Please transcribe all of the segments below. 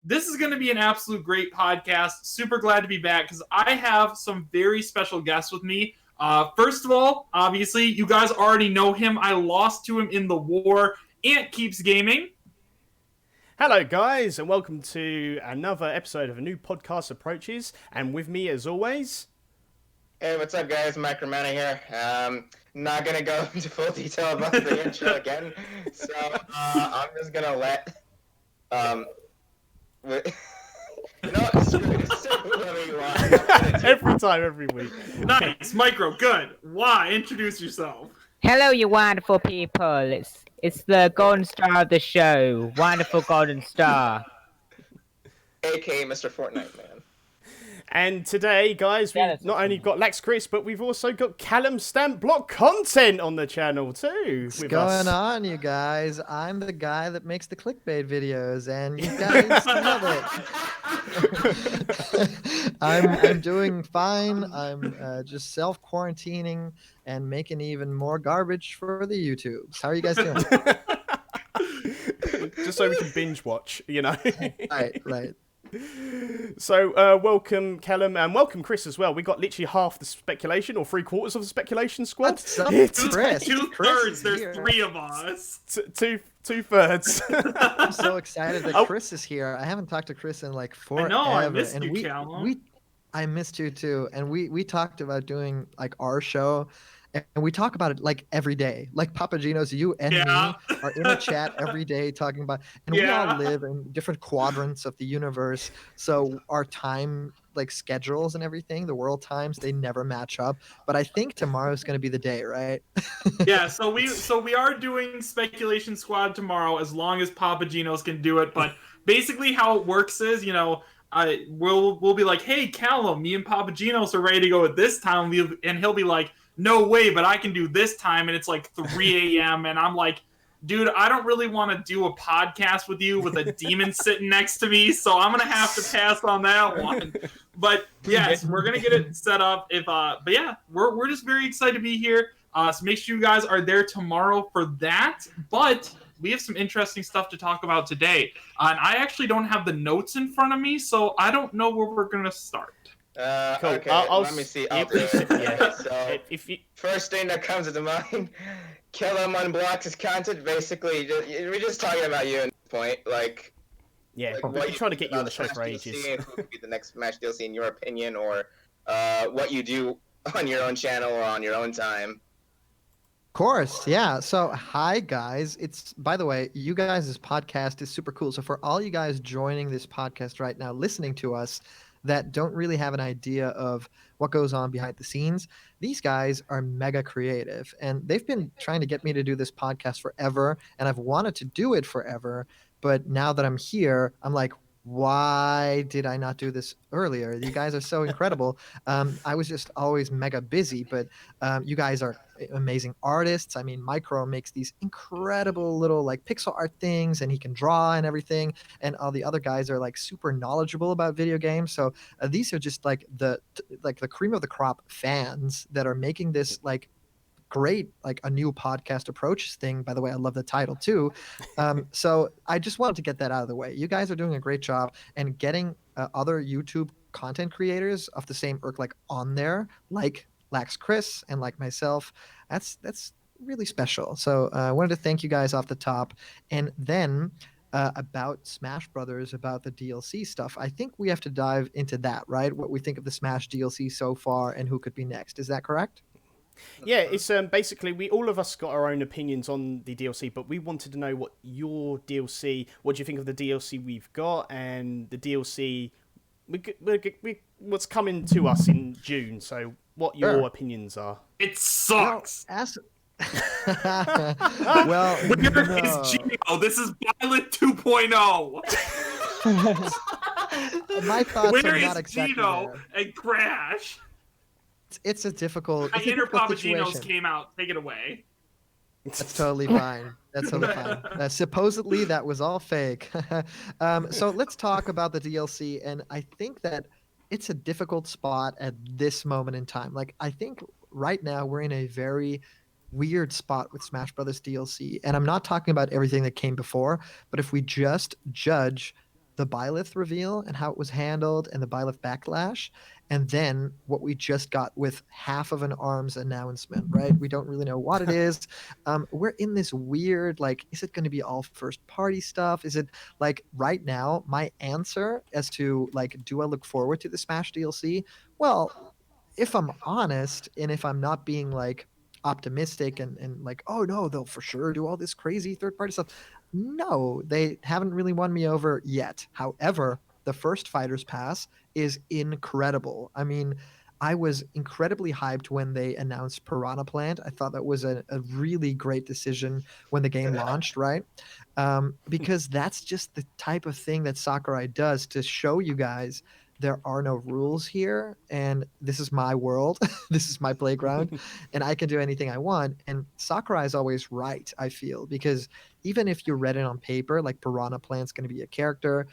this is going to be an absolute great podcast. Super glad to be back because I have some very special guests with me. First of all, obviously, you guys already know him. I lost to him in the war. AntKeepsGaming. Hello, guys, and welcome to another episode of a new podcast approaches. And with me, as always... Hey, what's up, guys? Necromancer here. Not gonna go into full detail about the intro again, so I'm just gonna let every time, every week. Nice, Micro, good. Why? Introduce yourself. Hello, you wonderful people. It's the golden star of the show, wonderful golden star, aka Mr. Fortnite Man. And today, guys, we've not only got LaxChris, but we've also got Callum Stamp Block content on the channel too. What's going on, you guys? I'm the guy that makes the clickbait videos, and you guys love it. I'm doing fine. I'm just self-quarantining and making even more garbage for the YouTubes. How are you guys doing? Just so we can binge watch, you know. Right. So, welcome, Callum, and welcome, Chris, as well. We got literally half the speculation, or 3/4 of the speculation squad. What's up, Chris? Two-thirds, there's here. 3 of us. Two-thirds. I'm so excited that Chris is here. I haven't talked to Chris in like forever. I know, I missed you, Callum. I missed you too, and we talked about doing like our show. And we talk about it like every day. Like Papa Gino's, you and me are in a chat every day talking about, and we all live in different quadrants of the universe. So our time, like schedules and everything, the world times, they never match up. But I think tomorrow's going to be the day, right? Yeah. So we are doing Speculation Squad tomorrow, as long as Papa Gino's can do it. But basically, how it works is, you know, we'll be like, hey, Callum, me and Papa Gino's are ready to go at this time, and he'll be like, no way, but I can do this time, and it's like 3 a.m., and I'm like, dude, I don't really want to do a podcast with you with a demon sitting next to me, so I'm going to have to pass on that one. But, yes, we're going to get it set up. But, yeah, we're just very excited to be here, so make sure you guys are there tomorrow for that. But we have some interesting stuff to talk about today, and I actually don't have the notes in front of me, so I don't know where we're going to start. Cool. Okay, let me see. So, first thing that comes to mind, Callum Unblocks his content. Basically, we're just talking about you at this point. Like, we're trying to get you on the show for ages. Who could be the next Smash DLC in your opinion, or what you do on your own channel or on your own time. Of course, yeah. So, hi guys. By the way, you guys' podcast is super cool. So, for all you guys joining this podcast right now, listening to us, that don't really have an idea of what goes on behind the scenes, these guys are mega creative, and they've been trying to get me to do this podcast forever, and I've wanted to do it forever, but now that I'm here, I'm like, why did I not do this earlier? You guys are so incredible. I was just always mega busy, but you guys are amazing artists. I mean, Micro makes these incredible little like pixel art things, and he can draw and everything. And all the other guys are like super knowledgeable about video games. So these are just like the cream of the crop fans that are making this like great, like a new podcast approach thing. By the way, I love the title too. So I just wanted to get that out of the way. You guys are doing a great job, and getting other YouTube content creators of the same ilk like on there, like LaxChris and like myself, that's really special. So I wanted to thank you guys off the top. And then about Smash Brothers, about the DLC stuff, I think we have to dive into that, right? What we think of the Smash DLC so far and who could be next. Is that correct? Yeah, it's basically all of us got our own opinions on the DLC, but we wanted to know what your DLC, what do you think of the DLC we've got, and the DLC what's coming to us in June. So what your opinions are. It sucks. Well, where is Gino? This is Violet 2.0. My thoughts where are not is exactly Gino there. and Crash? It's a difficult Papagenos came out. Take it away. That's totally fine. That's totally fine. Supposedly, that was all fake. So let's talk about the DLC. And I think that it's a difficult spot at this moment in time. Like, I think right now we're in a very weird spot with Smash Brothers DLC. And I'm not talking about everything that came before, but if we just judge the Byleth reveal and how it was handled and the Byleth backlash, and then what we just got with half of an ARMS announcement, right? We don't really know what it is. We're in this weird, like, is it going to be all first party stuff? Is it like right now, my answer as to like, do I look forward to the Smash DLC? Well, if I'm honest, and if I'm not being like optimistic and like, oh no, they'll for sure do all this crazy third party stuff. No, they haven't really won me over yet. However, the first Fighters Pass is incredible. I mean, I was incredibly hyped when they announced Piranha Plant. I thought that was a really great decision when the game launched, right? Because that's just the type of thing that Sakurai does to show you guys there are no rules here, and this is my world. This is my playground, and I can do anything I want. And Sakurai is always right, I feel, because even if you read it on paper, like Piranha Plant's going to be a character,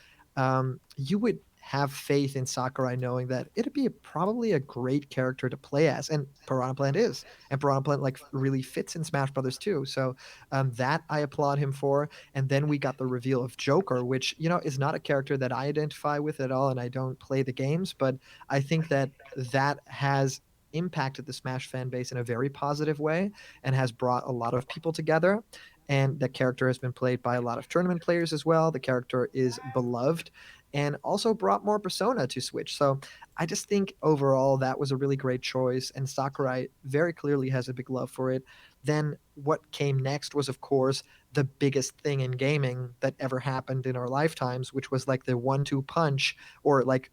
you would have faith in Sakurai knowing that it'd be probably a great character to play as, and Piranha Plant is, and Piranha Plant like really fits in Smash Brothers too. So that I applaud him for. And then we got the reveal of Joker, which is not a character that I identify with at all, and I don't play the games, but I think that has impacted the Smash fan base in a very positive way and has brought a lot of people together. And the character has been played by a lot of tournament players as well. The character is beloved and also brought more Persona to Switch. So I just think overall that was a really great choice, and Sakurai very clearly has a big love for it. Then what came next was, of course, the biggest thing in gaming that ever happened in our lifetimes, which was like the 1-2 punch, or like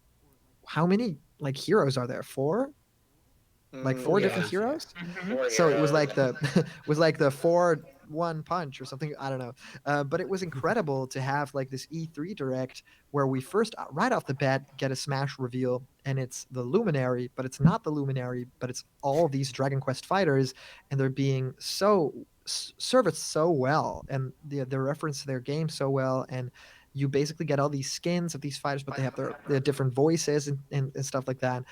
how many like heroes are there? 4? Like 4 different heroes? So it was like the 4-1 punch or something. I don't know. But it was incredible to have like this E3 direct where we first right off the bat get a Smash reveal, and it's the Luminary, but it's not the Luminary, but it's all these Dragon Quest fighters, and they're being so serviced so well, and the reference to their game so well, and you basically get all these skins of these fighters, but they have their different voices and stuff like that.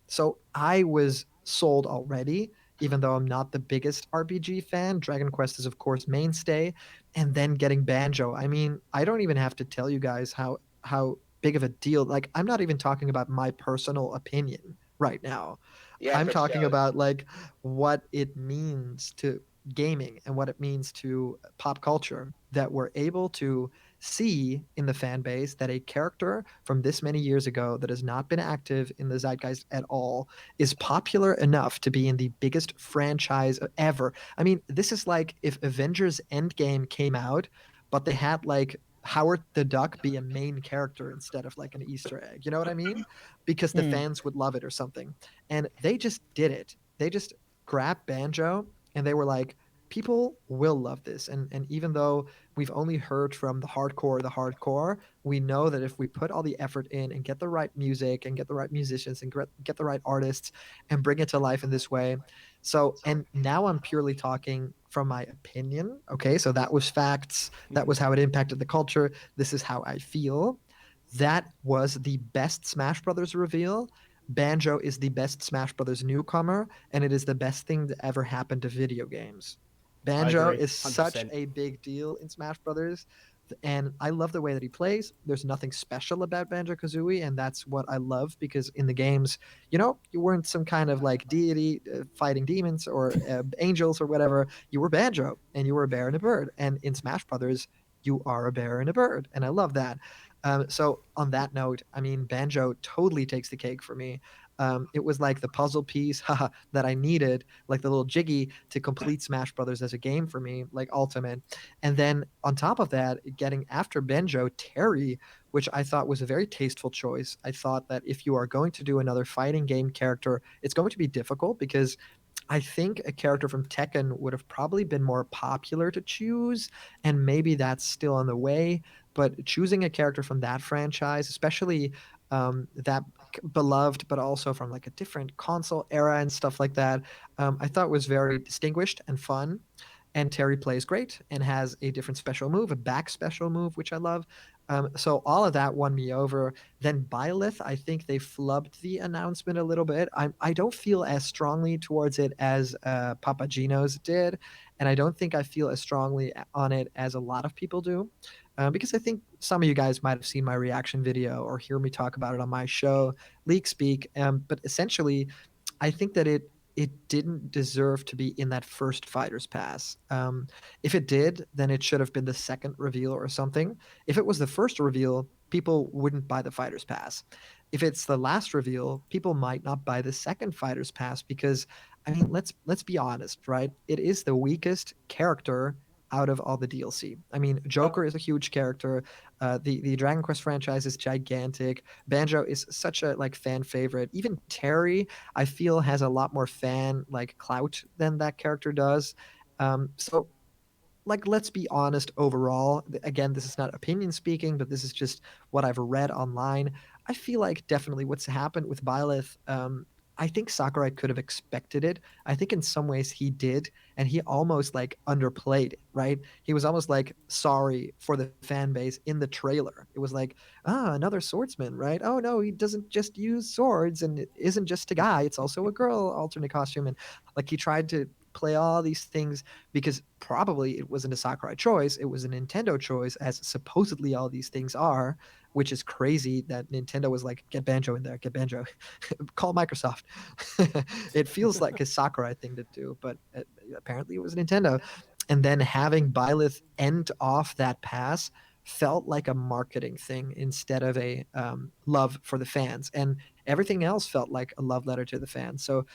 So I was sold already, even though I'm not the biggest RPG fan. Dragon Quest is, of course, mainstay. And then getting Banjo. I mean, I don't even have to tell you guys how big of a deal. Like, I'm not even talking about my personal opinion right now. Yeah, I'm talking about like what it means to gaming and what it means to pop culture, that we're able to see in the fan base that a character from this many years ago that has not been active in the zeitgeist at all is popular enough to be in the biggest franchise ever. I mean, this is like if Avengers Endgame came out, but they had like Howard the Duck be a main character instead of like an Easter egg. You know what I mean? Because the fans would love it or something. And they just did it. They just grabbed Banjo and they were like, people will love this. And even though we've only heard from the hardcore, we know that if we put all the effort in and get the right music and get the right musicians and get the right artists and bring it to life in this way. So, and now I'm purely talking from my opinion. Okay, so that was facts. That was how it impacted the culture. This is how I feel. That was the best Smash Brothers reveal. Banjo is the best Smash Brothers newcomer, and it is the best thing that ever happened to video games. Banjo is 100%. Such a big deal in Smash Brothers, and I love the way that he plays. There's nothing special about Banjo-Kazooie, and that's what I love, because in the games, you weren't some kind of like deity fighting demons or angels or whatever. You were Banjo, and you were a bear and a bird. And in Smash Brothers, you are a bear and a bird, and I love that. So on that note, I mean, Banjo totally takes the cake for me. It was like the puzzle piece that I needed, like the little jiggy to complete Smash Brothers as a game for me, like Ultimate. And then on top of that, getting after Banjo, Terry, which I thought was a very tasteful choice. I thought that if you are going to do another fighting game character, it's going to be difficult, because I think a character from Tekken would have probably been more popular to choose, and maybe that's still on the way. But choosing a character from that franchise, especially that beloved, but also from like a different console era and stuff like that, I thought was very distinguished and fun. And Terry plays great and has a different special move, a back special move, which I love. So all of that won me over. Then Byleth, I think they flubbed the announcement a little bit. I don't feel as strongly towards it as Papagino's did, and I don't think I feel as strongly on it as a lot of people do, because I think some of you guys might have seen my reaction video or hear me talk about it on my show, Leak Speak. But essentially, I think that it didn't deserve to be in that first Fighter's Pass. If it did, then it should have been the second reveal or something. If it was the first reveal, people wouldn't buy the Fighter's Pass. If it's the last reveal, people might not buy the second Fighter's Pass because, I mean, let's be honest, right? It is the weakest character out of all the DLC. I mean, Joker is a huge character. The Dragon Quest franchise is gigantic. Banjo is such a fan favorite. Even Terry, I feel, has a lot more fan clout than that character does. So let's be honest overall. Again, this is not opinion speaking, but this is just what I've read online. I feel like definitely what's happened with Byleth, I think Sakurai could have expected it. I think in some ways he did, and he almost underplayed it, right? He was almost sorry for the fan base in the trailer. It was another swordsman, right? Oh no, he doesn't just use swords, and it isn't just a guy, it's also a girl alternate costume. And he tried to play all these things because probably it wasn't a Sakurai choice, it was a Nintendo choice, as supposedly all these things are, which is crazy that Nintendo was get Banjo in there, get Banjo, call Microsoft. It feels like a Sakurai thing to do, but apparently it was Nintendo. And then having Byleth end off that pass felt like a marketing thing instead of a love for the fans, and everything else felt like a love letter to the fans. So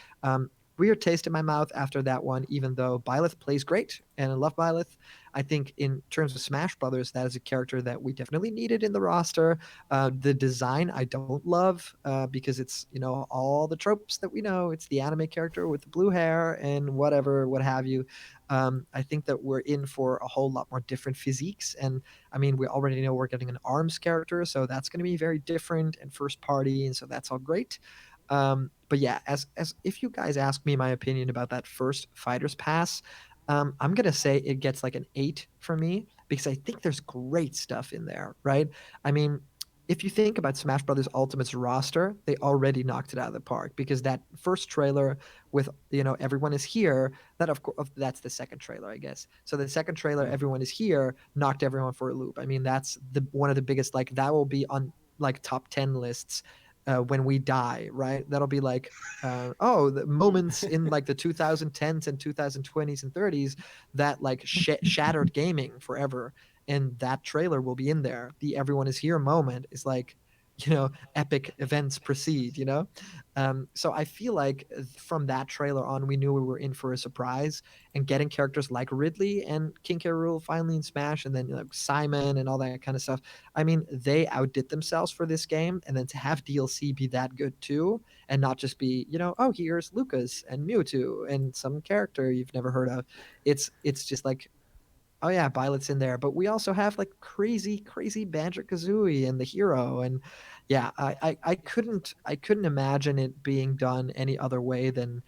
weird taste in my mouth after that one, even though Byleth plays great and I love Byleth. I think in terms of Smash Brothers, that is a character that we definitely needed in the roster. The design I don't love because it's, all the tropes that we know. It's the anime character with the blue hair and whatever, what have you. I think that we're in for a whole lot more different physiques. And I mean, we already know we're getting an ARMS character, so that's going to be very different and first party. And so that's all great. But yeah, as if you guys ask me my opinion about that first Fighter's Pass, I'm gonna say it gets an 8 for me because I think there's great stuff in there, right? I mean, if you think about Smash Brothers Ultimate's roster, they already knocked it out of the park because that first trailer with everyone is here, that of course that's the second trailer, I guess. So the second trailer, everyone is here, knocked everyone for a loop. I mean, that's one of the biggest, that will be on top 10 lists when we die, right? That'll be the moments in the 2010s and 2020s and 30s that shattered gaming forever, and that trailer will be in there. The everyone is here moment is epic events proceed, so I feel like from that trailer on, we knew we were in for a surprise, and getting characters like Ridley and King K. Rool finally in Smash, and then Simon and all that kind of stuff. I mean, they outdid themselves for this game, and then to have DLC be that good too, and not just be, oh, here's Lucas and Mewtwo and some character you've never heard of. It's just oh yeah, Byleth's in there, but we also have crazy Banjo-Kazooie and the hero, and yeah, I couldn't imagine it being done any other way than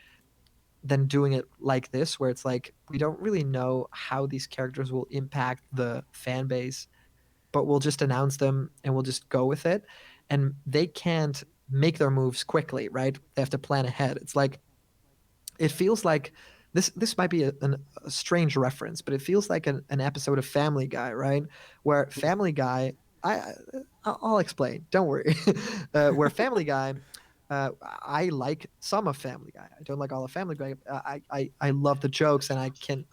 doing it like this, where it's we don't really know how these characters will impact the fan base, but we'll just announce them and we'll just go with it, and they can't make their moves quickly, right? They have to plan ahead. It's it feels like this might be a strange reference, but it feels like an episode of Family Guy, right? Where Family Guy, I'll explain. Don't worry. Where Family Guy, I like some of Family Guy. I don't like all of Family Guy. I love the jokes, and I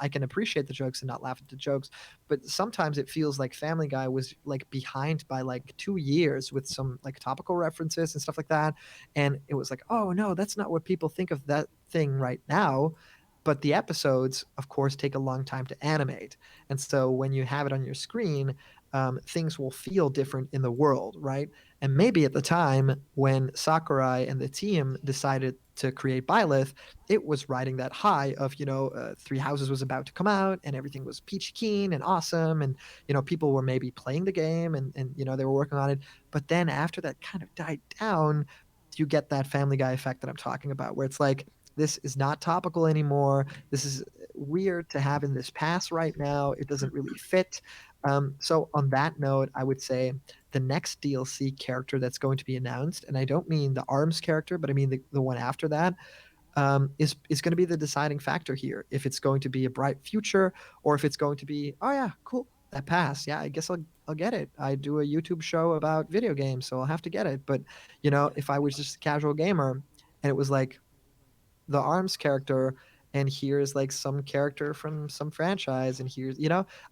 can appreciate the jokes and not laugh at the jokes. But sometimes it feels like Family Guy was behind by 2 years with some topical references and stuff like that, and it was oh no, that's not what people think of that thing right now. But the episodes, of course, take a long time to animate. And so when you have it on your screen, things will feel different in the world, right? And maybe at the time when Sakurai and the team decided to create Byleth, it was riding that high of, Three Houses was about to come out and everything was peachy keen and awesome. And, people were maybe playing the game and they were working on it. But then after that kind of died down, you get that Family Guy effect that I'm talking about, where it's this is not topical anymore. This is weird to have in this pass right now. It doesn't really fit. So on that note, I would say the next DLC character that's going to be announced, and I don't mean the ARMS character, but I mean the one after that, is going to be the deciding factor here. If it's going to be a bright future, or if it's going to be, oh yeah, cool, that pass, yeah, I guess I'll get it. I do a YouTube show about video games, so I'll have to get it. But if I was just a casual gamer and it was like the ARMS character, and here's like some character from some franchise, and here's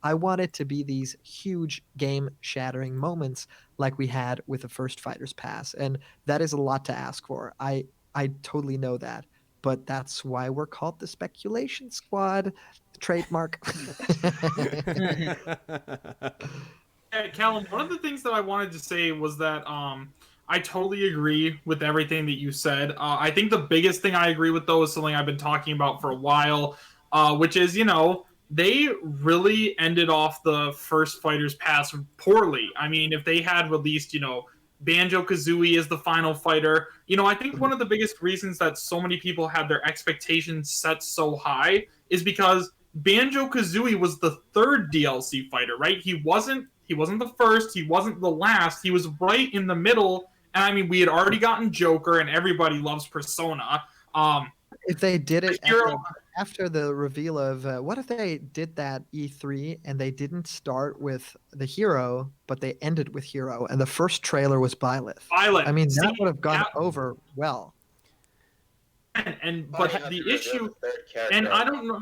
I want it to be these huge game shattering moments like we had with the first Fighters Pass, and that is a lot to ask for. I totally know that, but that's why we're called the Speculation Squad. Trademark. Yeah, Callum, one of the things that I wanted to say was that I totally agree with everything that you said. I think the biggest thing I agree with, though, is something I've been talking about for a while, which is, they really ended off the first Fighters Pass poorly. I mean, if they had released, Banjo-Kazooie as the final fighter, I think one of the biggest reasons that so many people had their expectations set so high is because Banjo-Kazooie was the third DLC fighter, right? He wasn't the first, he wasn't the last, he was right in the middle. And I mean, we had already gotten Joker, and everybody loves Persona. If they did it after the reveal of what if they did that E3 and they didn't start with the hero, but they ended with hero, and the first trailer was Byleth. I mean, that would have gone over well. But the issue, and I don't know.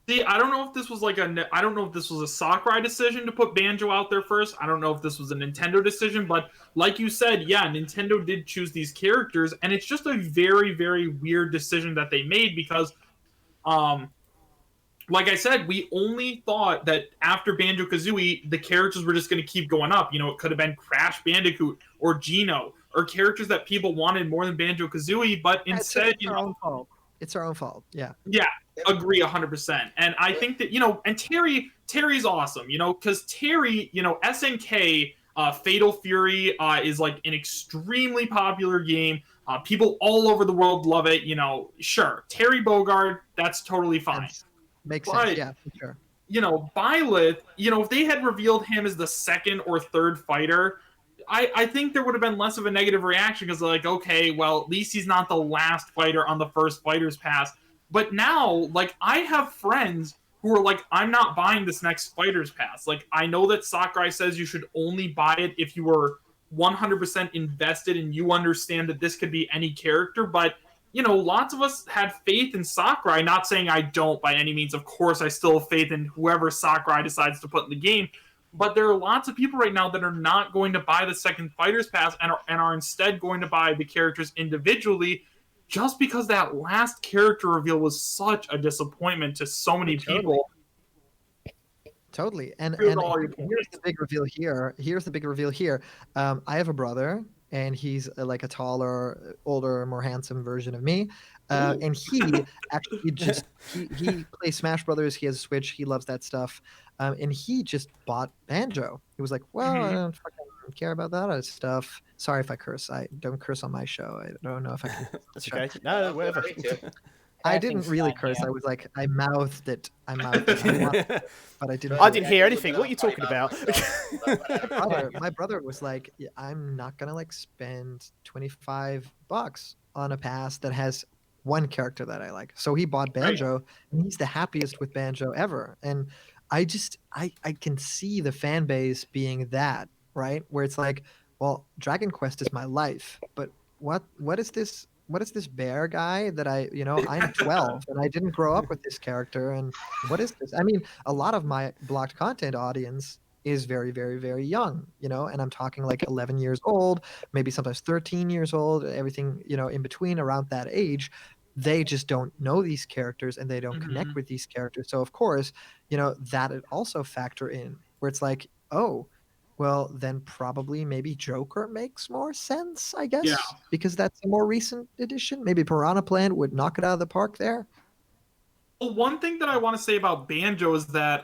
See, I don't know if this was I don't know if this was a Sakurai decision to put Banjo out there first. I don't know if this was a Nintendo decision, but like you said, yeah, Nintendo did choose these characters, and it's just a very, very weird decision that they made because, like I said, we only thought that after Banjo-Kazooie, the characters were just going to keep going up. It could have been Crash Bandicoot or Geno or characters that people wanted more than Banjo-Kazooie, but instead, it's our own fault. It's our own fault. Yeah. Yeah. Agree 100%. And I think that, and Terry's awesome, because Terry, SNK, Fatal Fury is like an extremely popular game. People all over the world love it. Sure, Terry Bogard, that's totally fine. Makes sense, yeah, for sure. Byleth, if they had revealed him as the second or third fighter, I think there would have been less of a negative reaction because like, okay, well, at least he's not the last fighter on the first Fighters Pass. But now, like, I have friends who are like, I'm not buying this next Fighters Pass. Like, I know that Sakurai says you should only buy it if you were 100% invested and you understand that this could be any character. But, lots of us had faith in Sakurai. Not saying I don't by any means. Of course, I still have faith in whoever Sakurai decides to put in the game. But there are lots of people right now that are not going to buy the second Fighters Pass and are instead going to buy the characters individually, just because that last character reveal was such a disappointment to so many people. Totally. And here's the big reveal here. I have a brother, and he's like a taller, older, more handsome version of me. And he actually he plays Smash Brothers. He has a Switch. He loves that stuff. And he just bought Banjo. He was like, well, I don't fucking care about that stuff. Sorry if I curse. I don't curse on my show. I don't know if I can. That's okay. No, whatever. I didn't really curse. I was like, I mouthed it. But I didn't. I didn't hear anything. What are you talking about? My brother was like, yeah, I'm not gonna like spend $25 on a pass that has one character that I like. So he bought Banjo, and he's the happiest with Banjo ever. And I can see the fan base being that, right? Where it's like, well, Dragon Quest is my life, but what is this bear guy that I'm 12 and I didn't grow up with this character, and what is this? I mean, a lot of my blocked content audience is very, very, very young, and I'm talking like 11 years old, maybe sometimes 13 years old, everything, in between around that age. They just don't know these characters and they don't connect with these characters. So of course, that would also factor in where it's like, oh, well, then probably maybe Joker makes more sense, I guess, because that's a more recent edition. Maybe Piranha Plant would knock it out of the park there. Well, one thing that I want to say about Banjo is that,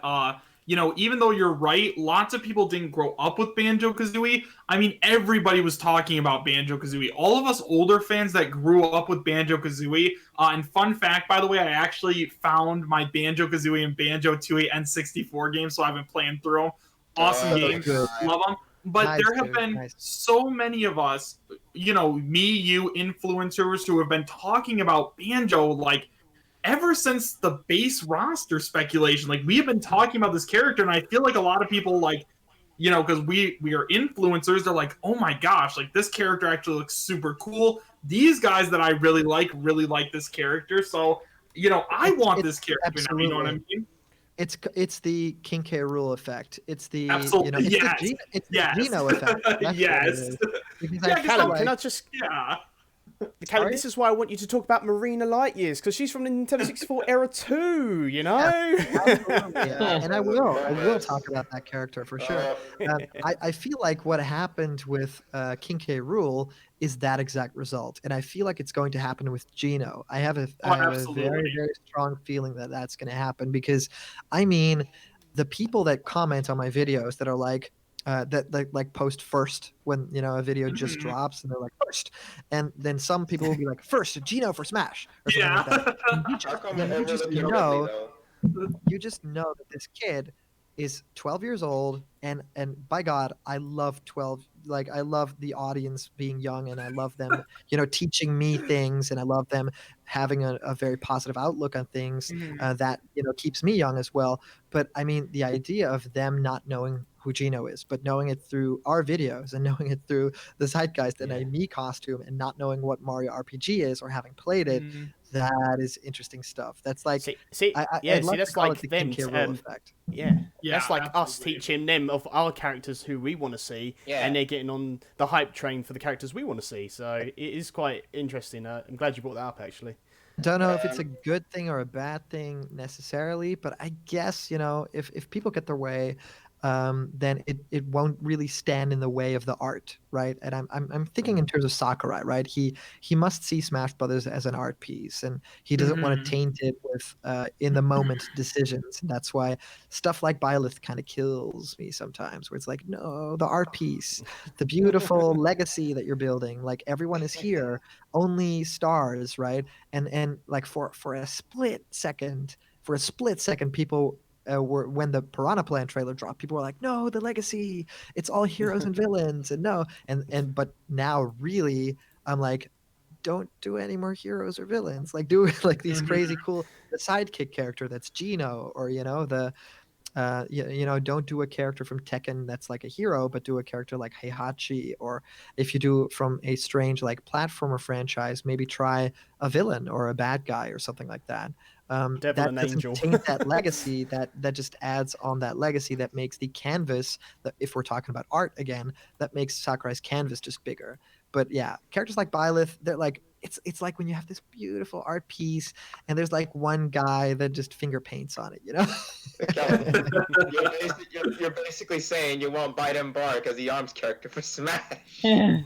even though you're right, lots of people didn't grow up with Banjo-Kazooie. I mean, everybody was talking about Banjo-Kazooie. All of us older fans that grew up with Banjo-Kazooie. And fun fact, by the way, I actually found my Banjo-Kazooie and Banjo-Tooie N64 games, so I've been playing through them. Awesome games. Good. Love them. But Nice, there have dude. been Nice. so many of us, me, you, influencers who have been talking about Banjo, like, ever since the base roster speculation. Like, we have been talking about this character, and I feel like a lot of people, like, because we are influencers, they're like, oh my gosh, like, this character actually looks super cool. These guys that I really like this character. So, I want this character now, you know what I mean? It's the King K. Rool effect. It's the Absolutely. it's the Geno effect. That's yes. Callum, can I just Yeah. Callum, this is why I want you to talk about Marina Light Years, because she's from the Nintendo 64 era too, Yeah, absolutely. And I will talk about that character for sure. I feel like what happened with King K. Rool is that exact result, and I feel like it's going to happen with Geno. I have a very, very strong feeling that that's going to happen, because, I mean, the people that comment on my videos that are like, that like post first when a video just drops, and they're like first, and then some people will be like first Geno for Smash or something like that. You just know that this kid is 12 years old, and by God, I love 12. Like, I love the audience being young, and I love them, teaching me things, and I love them having a very positive outlook on things that keeps me young as well. But I mean, the idea of them not knowing who Geno is, but knowing it through our videos and knowing it through the Zeitgeist and a me costume, and not knowing what Mario RPG is or having played it, that is interesting stuff. That's like that's like them. Effect. Yeah, that's like absolutely. Us teaching them of our characters who we want to see, and they're getting on the hype train for the characters we want to see. So it is quite interesting. I'm glad you brought that up, actually. Don't know if it's a good thing or a bad thing necessarily, but I guess if people get their way, then it won't really stand in the way of the art, right? And I'm thinking in terms of Sakurai, right? He must see Smash Brothers as an art piece, and he doesn't want to taint it with in the moment decisions. And that's why stuff like Byleth kind of kills me sometimes, where it's like, no, the art piece, the beautiful legacy that you're building, like, everyone is here, only stars, right? And like for a split second, people were, when the Piranha Plant trailer dropped, people were like, no, the legacy, it's all heroes and villains, and no, but now really I'm like, don't do any more heroes or villains, like, do like these crazy cool, the sidekick character that's Geno, or don't do a character from Tekken that's like a hero, but do a character like Heihachi, or if you do from a strange like platformer franchise, maybe try a villain or a bad guy or something like that. That doesn't taint that legacy. That just adds on that legacy. That makes the canvas, that if we're talking about art again, that makes Sakurai's canvas just bigger. But yeah, characters like Byleth, they're like, it's like when you have this beautiful art piece and there's like one guy that just finger paints on it, You're basically saying you won't bite and bark as the ARMS character for Smash. No,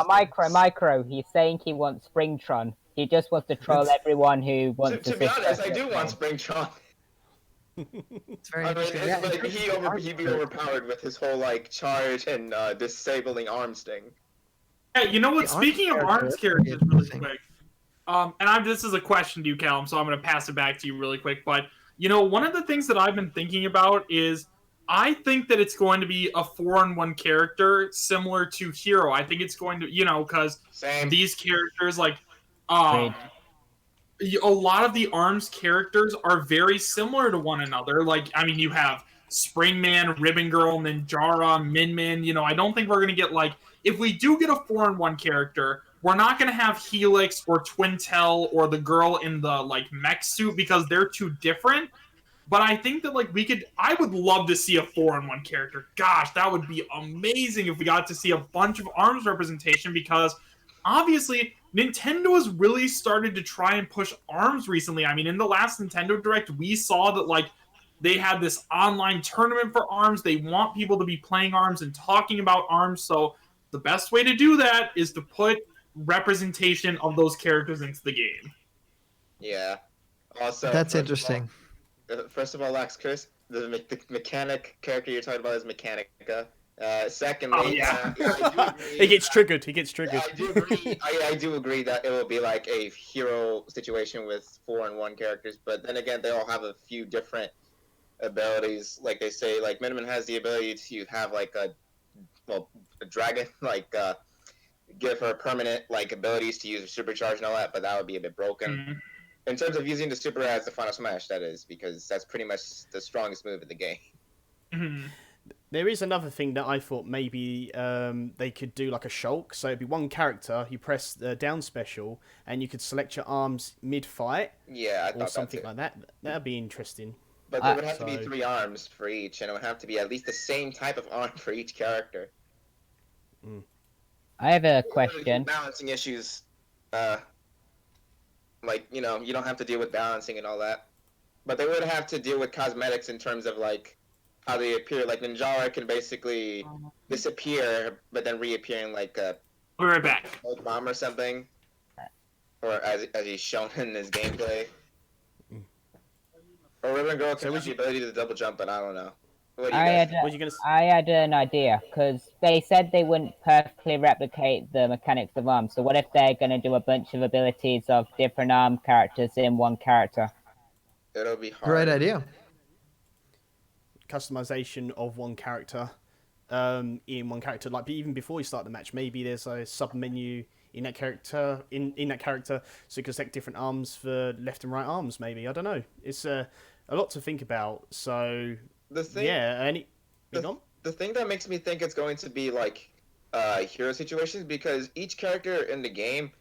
Micro. He's saying he wants Springtron. He just wants to troll everyone who wants to be honest, I do want Springtron. It's very he'd be overpowered with his whole like charge and disabling arms thing. Yeah, you know what? Speaking of ARMS characters, really quick, this is a question to you, Callum, so I'm going to pass it back to you really quick. But one of the things that I've been thinking about is, I think that it's going to be a 4-in-1 character similar to Hero. I think it's going to, because these characters, like, a lot of the ARMS characters are very similar to one another. Like, I mean, you have Springman, Ribbon Girl, Ninjara, Min. I don't think we're going to get, like, if we do get a 4-in-1 character, we're not going to have Helix or Twintel or the girl in the, like, mech suit, because they're too different. But I think that, like, I would love to see a 4-in-1 character. Gosh, that would be amazing if we got to see a bunch of ARMS representation, because obviously Nintendo has really started to try and push ARMS recently. I mean, in the last Nintendo Direct, we saw that, like, they had this online tournament for ARMS. They want people to be playing ARMS and talking about ARMS. So the best way to do that is to put representation of those characters into the game. Yeah. Also, that's interesting. first of all, LaxChris, the mechanic character you're talking about is Mechanica. Secondly, he gets triggered. He gets triggered. I do agree. I do agree that it will be like a hero situation with 4-in-1 characters, but then again, they all have a few different abilities. Like they say, like Miniman has the ability to have like a dragon, like give her permanent like abilities to use her supercharge and all that, but that would be a bit broken. Mm-hmm. In terms of using the super as the final smash, that is, because that's pretty much the strongest move in the game. Mm-hmm. There is another thing that I thought maybe they could do like a shulk. So it'd be one character, you press the down special, and you could select your arms mid-fight. Yeah, I thought or something like that. That'd be interesting. But there would have to be 3 arms for each, and it would have to be at least the same type of arm for each character. I have a question. Balancing issues, like, you know, you don't have to deal with balancing and all that. But they would have to deal with cosmetics in terms of, like, how they appear. Like, Ninjara can basically disappear, but then reappear in, like, a... We're right back. Smoke bomb or something. Or as he's shown in his gameplay. Or Ribbon Girl can have the ability to double jump, but I don't know. I had an idea, because they said they wouldn't perfectly replicate the mechanics of ARMS, so what if they're going to do a bunch of abilities of different ARM characters in one character? It'll be hard. Great idea. Customization of one character in one character, like even before you start the match, maybe there's a sub-menu in that character, in that character, so you can select different arms for left and right arms, maybe. I don't know. It's a lot to think about, so... The thing, the thing that makes me think it's going to be like hero situations, because each character in the game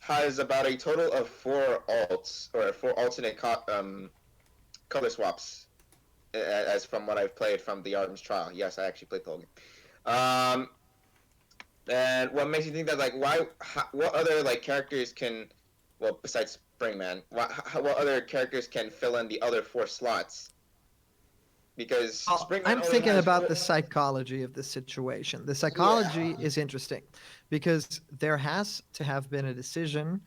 has about a total of 4 alts, or 4 alternate color swaps, as from what I've played from the ARMS trial. Yes, I actually played the whole game. And what makes you think that, like, what other like characters can, well, besides Springman, what other characters can fill in the other 4 slots? Because I'm thinking about the psychology of the situation. The psychology is interesting because there has to have been a decision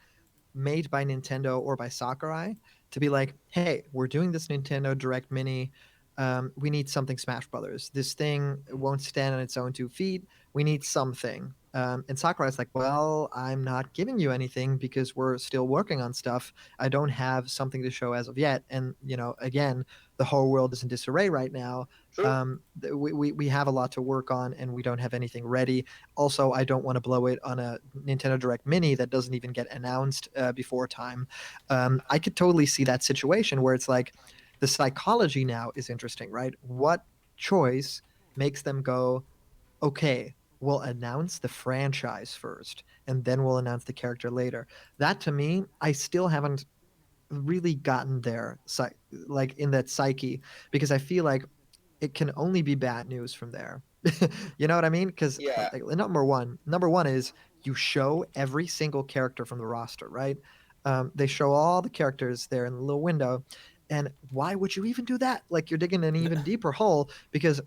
made by Nintendo or by Sakurai to be like, hey, we're doing this Nintendo Direct Mini. We need something Smash Brothers. This thing won't stand on its own 2 feet. We need something. And Sakurai's like, well, I'm not giving you anything because we're still working on stuff. I don't have something to show as of yet. And, you know, again, the whole world is in disarray right now. We have a lot to work on and we don't have anything ready. Also, I don't want to blow it on a Nintendo Direct Mini that doesn't even get announced before time. I could totally see that situation where it's like the psychology now is interesting, right? What choice makes them go, okay, we'll announce the franchise first and then we'll announce the character later. That to me, I still haven't really gotten there, like in that psyche, because I feel like it can only be bad news from there. You know what I mean? Because like, number one is you show every single character from the roster, right? They show all the characters there in the little window. And why would you even do that? Like, you're digging an even deeper hole, because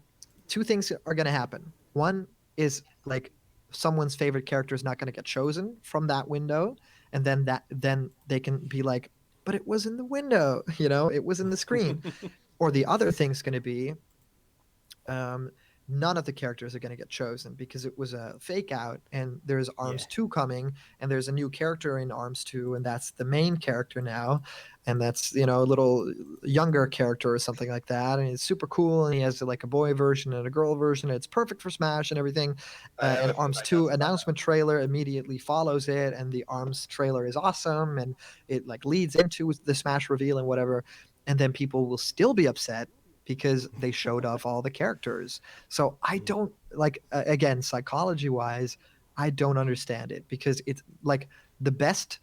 2 things are going to happen. One is like someone's favorite character is not going to get chosen from that window, and then they can be like, but it was in the window, you know, it was in the screen. Or the other thing's going to be none of the characters are going to get chosen because it was a fake out, and there's ARMS 2 coming, and there's a new character in ARMS 2, and that's the main character now, and that's, you know, a little younger character or something like that, and it's super cool, and he has like a boy version and a girl version, and it's perfect for Smash and everything. And ARMS 2 announcement trailer immediately follows it, and the ARMS trailer is awesome, and it like leads into the Smash reveal and whatever, and then people will still be upset because they showed off all the characters. So I don't like, again, psychology wise, I don't understand it, because it's like the best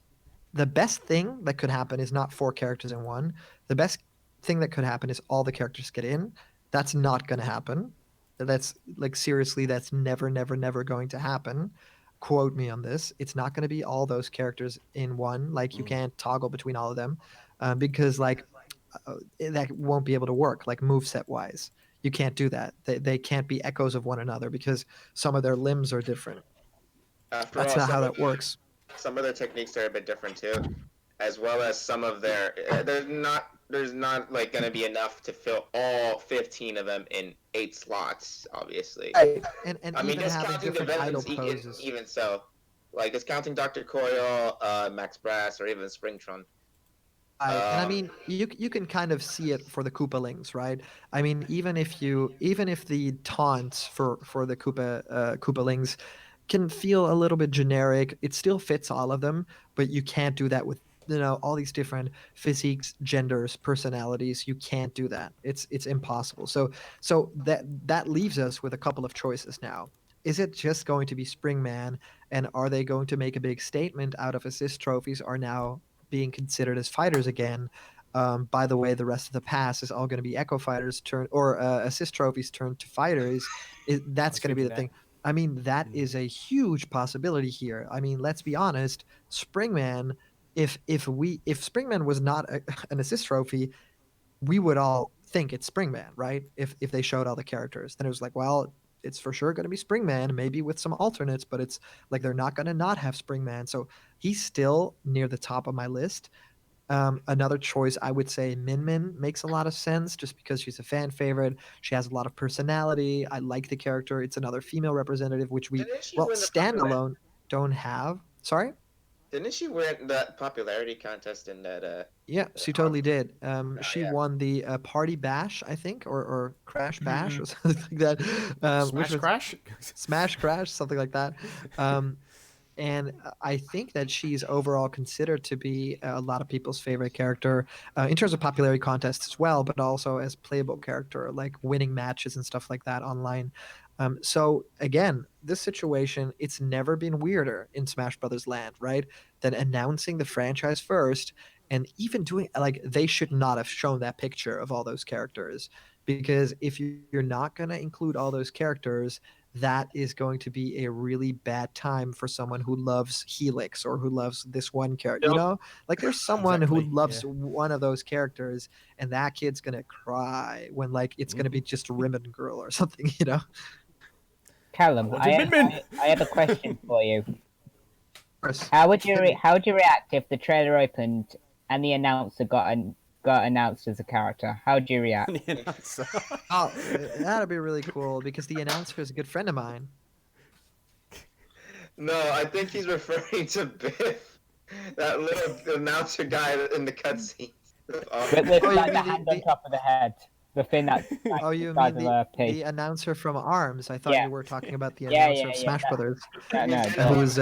thing that could happen is not 4 characters in one. The best thing that could happen is all the characters get in. That's not going to happen. That's like, seriously, that's never going to happen. Quote me on this. It's not going to be all those characters in one. Like, you can't toggle between all of them because like, that won't be able to work, like moveset wise. You can't do that. They can't be echoes of one another because some of their limbs are different. That's not how that works. Some of their techniques are a bit different too, as well as some of their they're not there's not like gonna be enough to fill all 15 of them in 8 slots, obviously. Right. And I mean, even just having counting the different idle villains, poses. even so, like just counting Dr. Coil, Max Brass, or even Springtron. Right. And I mean, you can kind of see it for the Koopalings, right? I mean, even if the taunts for the Koopalings can feel a little bit generic, it still fits all of them, but you can't do that with all these different physiques, genders, personalities. You can't do that. It's impossible. So that leaves us with a couple of choices now. Is it just going to be Springman, and are they going to make a big statement out of assist trophies are now being considered as fighters again? By the way, the rest of the pass is all going to be Echo Fighters turn or assist trophies turned to fighters. That's going to be the thing. I mean, that is a huge possibility here. I mean, let's be honest. Springman, if Springman was not an assist trophy, we would all think it's Springman, right? If they showed all the characters, then it was like, well, it's for sure going to be Springman, maybe with some alternates, but it's like they're not going to not have Springman. So he's still near the top of my list. Another choice, I would say Min Min makes a lot of sense just because she's a fan favorite. She has a lot of personality. I like the character. It's another female representative, which we, well, standalone don't have. Sorry? Didn't she win that popularity contest in that? Yeah, she totally did. She won the Party Bash, I think, or Crash Bash or something like that. Smash Crash, something like that. And I think that she's overall considered to be a lot of people's favorite character in terms of popularity contests as well, but also as playable character, like winning matches and stuff like that online. So again, this situation, it's never been weirder in Smash Brothers land, right? Than announcing the franchise first, and even doing like they should not have shown that picture of all those characters, because if you're not going to include all those characters, that is going to be a really bad time for someone who loves Helix or who loves this one character. Yep. Like there's someone who loves one of those characters, and that kid's gonna cry when like it's gonna be just Ribbon Girl or something. Callum, I have a question for you. How would you react if the trailer opened and the announcer got announced as a character? How would you react? Oh, that'd be really cool because the announcer is a good friend of mine. No, I think he's referring to Biff, that little announcer guy in the cutscene. With like the hand on top of the head. The thing that's like, oh, you mean the announcer from ARMS? I thought you were talking about the announcer of Smash Brothers. Who's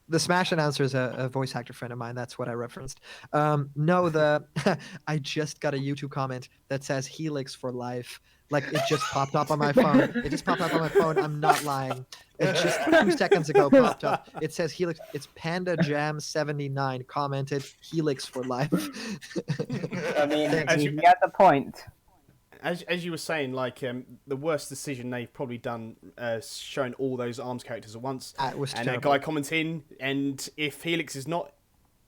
the Smash announcer is a voice actor friend of mine. That's what I referenced. No, I just got a YouTube comment that says Helix for life. Like it just popped up on my phone. It just popped up on my phone. I'm not lying. It just 2 seconds ago popped up. It says Helix. It's Panda Jam 79 commented Helix for life. I mean, you get the point. As you were saying, like the worst decision they've probably done, showing all those ARMS characters at once, and a guy commenting, and if Helix is not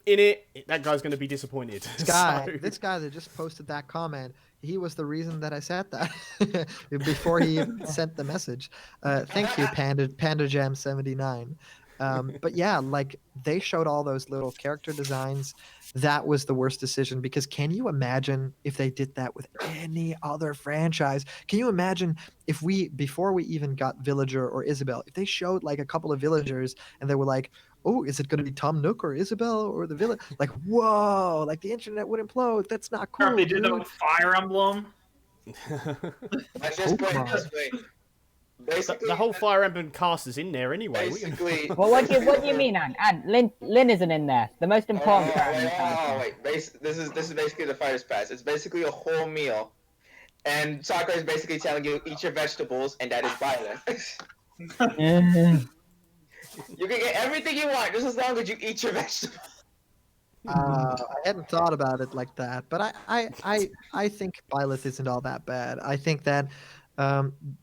in it, that guy's going to be disappointed. This guy that just posted that comment, he was the reason that I said that before he even sent the message. Thank you, Panda Jam 79. But yeah, like they showed all those little character designs. That was the worst decision because can you imagine if they did that with any other franchise? Can you imagine if before we even got Villager or Isabelle, if they showed like a couple of villagers and they were like, oh, is it going to be Tom Nook or Isabelle or the village? Like, whoa, like the internet would implode. That's not cool. Or if they did that with Fire Emblem. Let's just put it this way. Basically, the whole Fire Emblem cast is in there anyway. Basically, well, what do you mean, Ant? Lynn isn't in there. The most important character. Wait. This is basically the Fighter's Pass. It's basically a whole meal, and Sakura is basically telling you eat your vegetables, and that is violent. You can get everything you want just as long as you eat your vegetables. I hadn't thought about it like that, but I think Byleth isn't all that bad. I think that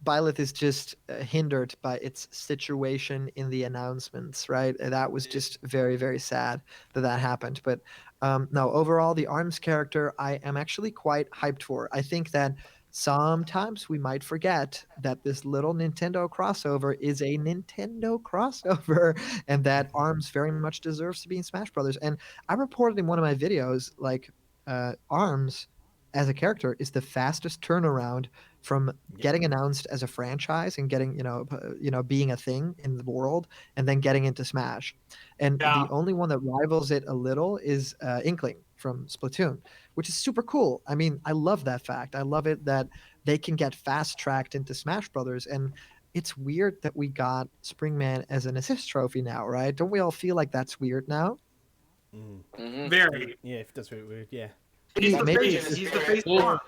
Byleth is just hindered by its situation in the announcements, right? That was just very, very sad that happened. But no, overall, the ARMS character I am actually quite hyped for. I think that sometimes we might forget that this little Nintendo crossover is a Nintendo crossover and that ARMS very much deserves to be in Smash Brothers. And I reported in one of my videos, like, Arms as a character is the fastest turnaround from getting announced as a franchise and getting being a thing in the world and then getting into Smash. And the only one that rivals it a little is Inkling from Splatoon, which is super cool. I mean, I love that fact. I love it that they can get fast tracked into Smash Brothers. And it's weird that we got Springman as an assist trophy now, right? Don't we all feel like that's weird now? Very. Yeah, if that's very weird. Yeah. He's the Maybe face. He's the face.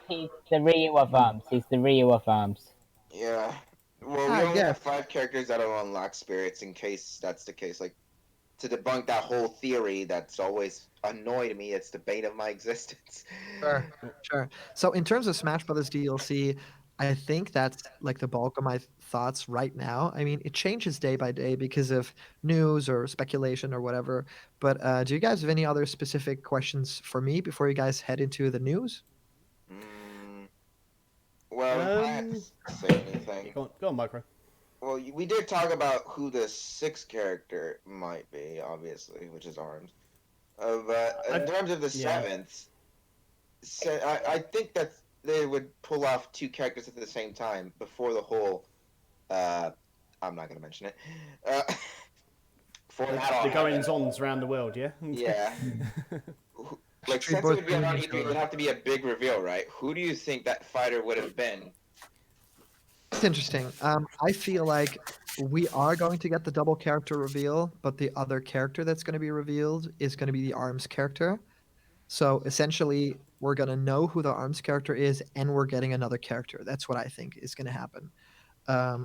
He's the Ryu of Arms. He's the Ryu of Arms. Yeah. Well, we only have 5 characters that are unlocked spirits in case that's the case. Like, to debunk that whole theory that's always annoyed me, it's the bane of my existence. Sure. So in terms of Smash Brothers DLC, I think that's like the bulk of my thoughts right now. I mean, it changes day by day because of news or speculation or whatever. But do you guys have any other specific questions for me before you guys head into the news? Well, I have to say anything. Go on, Micro. Well, we did talk about who the 6th character might be, obviously, which is Arms. But in terms of the 7th, I think that they would pull off 2 characters at the same time before the whole. I'm not going to mention it. The goings-ons around the world, yeah. Yeah. Like, since it would be on E3, it would have to be a big reveal, right? Who do you think that fighter would have been? It's interesting. I feel like we are going to get the double character reveal, but the other character that's going to be revealed is going to be the Arms character. So essentially, we're going to know who the Arms character is, and we're getting another character. That's what I think is going to happen.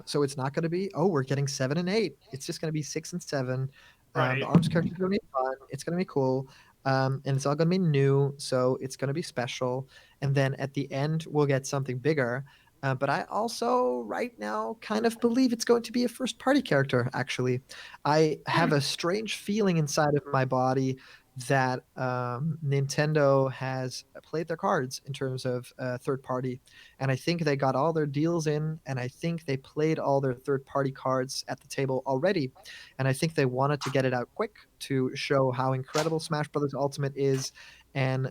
So it's not going to be, we're getting 7 and 8. It's just going to be 6 and 7. Right. The Arms character is going to be fun. It's going to be cool. And it's all going to be new, so it's going to be special. And then at the end, we'll get something bigger. But I also, right now, kind of believe it's going to be a first-party character, actually. I have a strange feeling inside of my body that Nintendo has played their cards in terms of third-party. And I think they got all their deals in, and I think they played all their third-party cards at the table already. And I think they wanted to get it out quick to show how incredible Smash Bros. Ultimate is and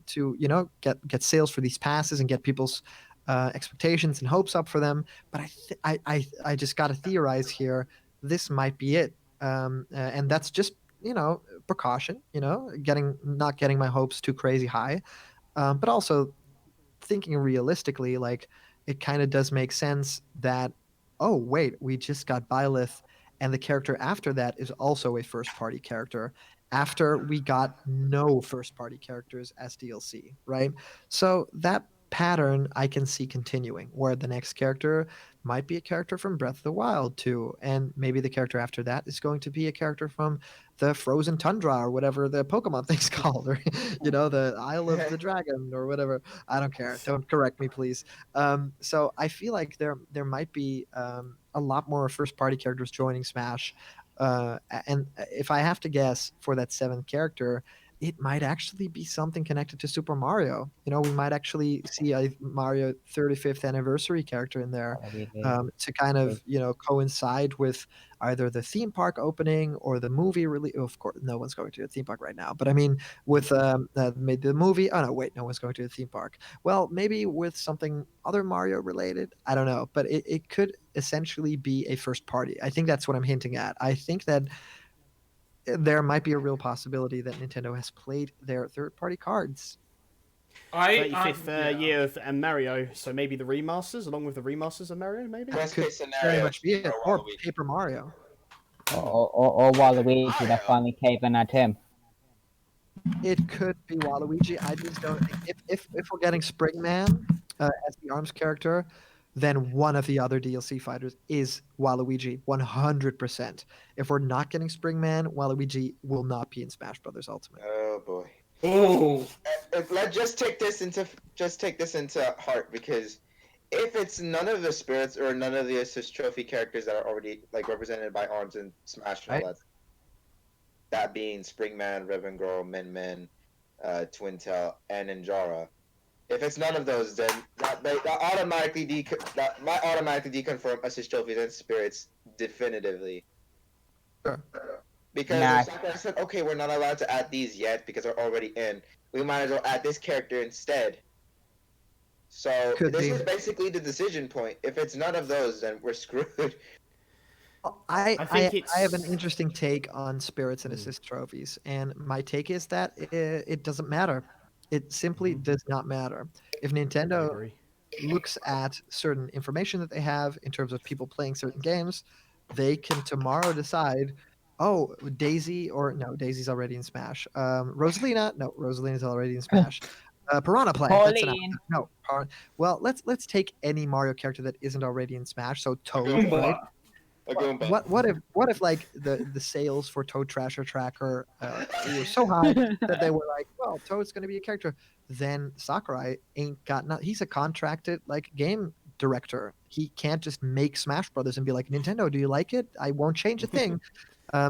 to, get sales for these passes and get people's expectations and hopes up for them, but I just got to theorize here. This might be it, and that's just precaution. Not getting my hopes too crazy high, but also thinking realistically, like it kind of does make sense that wait, we just got Byleth, and the character after that is also a first party character. After we got no first party characters as DLC, right? So that pattern I can see continuing, where the next character might be a character from Breath of the Wild too, and maybe the character after that is going to be a character from the Frozen Tundra or whatever the Pokemon thing's called, or the Isle of the Dragon or whatever. I don't care. Don't correct me, please. So I feel like there might be a lot more first party characters joining Smash. And if I have to guess for that 7th character, it might actually be something connected to Super Mario. We might actually see a Mario 35th anniversary character in there to kind of, coincide with either the theme park opening or the movie release. Of course, no one's going to a theme park right now, but I mean, with maybe the movie. Oh no, wait, no one's going to a theme park. Well, maybe with something other Mario related. I don't know, but it could essentially be a first party. I think that's what I'm hinting at. I think that there might be a real possibility that Nintendo has played their third-party cards. 35th year of Mario, so maybe the remasters, along with the remasters of Mario, maybe? Best Could case scenario, very much be it. Or Paper Mario. Or Waluigi that finally cave in at him. It could be Waluigi. I just don't think... If we're getting Springman as the Arms character, then one of the other DLC fighters is Waluigi, 100%. If we're not getting Springman, Waluigi will not be in Smash Brothers Ultimate. Oh boy. Oh. Let's just take this into heart, because if it's none of the spirits or none of the assist trophy characters that are already represented by Arms and Smash, and all that being Springman, Ribbon Girl, Min Min, Twintail, and Ninjara. If it's none of those, then that might automatically deconfirm assist trophies and spirits definitively. Sure. Because if I said, okay, we're not allowed to add these yet because they're already in. we might as well add this character instead. So Could this be. is basically the decision point. If it's none of those, then we're screwed. I think I have an it's interesting take on spirits and assist trophies, and my take is that it doesn't matter. It simply does not matter. If I Nintendo agree. looks at certain information that they have in terms of people playing certain games, they can tomorrow decide, oh, Daisy or no, Daisy's already in Smash. Rosalina, no, Rosalina's already in Smash. Piranha Plant, that's an Pauline. no. Well, let's take any Mario character that isn't already in Smash. So Toad, Goomba. right? A Goomba. What if like the sales for Toad Trasher Tracker were so high that they were like, well, Toad's going to be a character. Then Sakurai ain't got nothing. He's a contracted like game director. He can't just make Smash Brothers and be like, Nintendo, do you like it? I won't change a thing.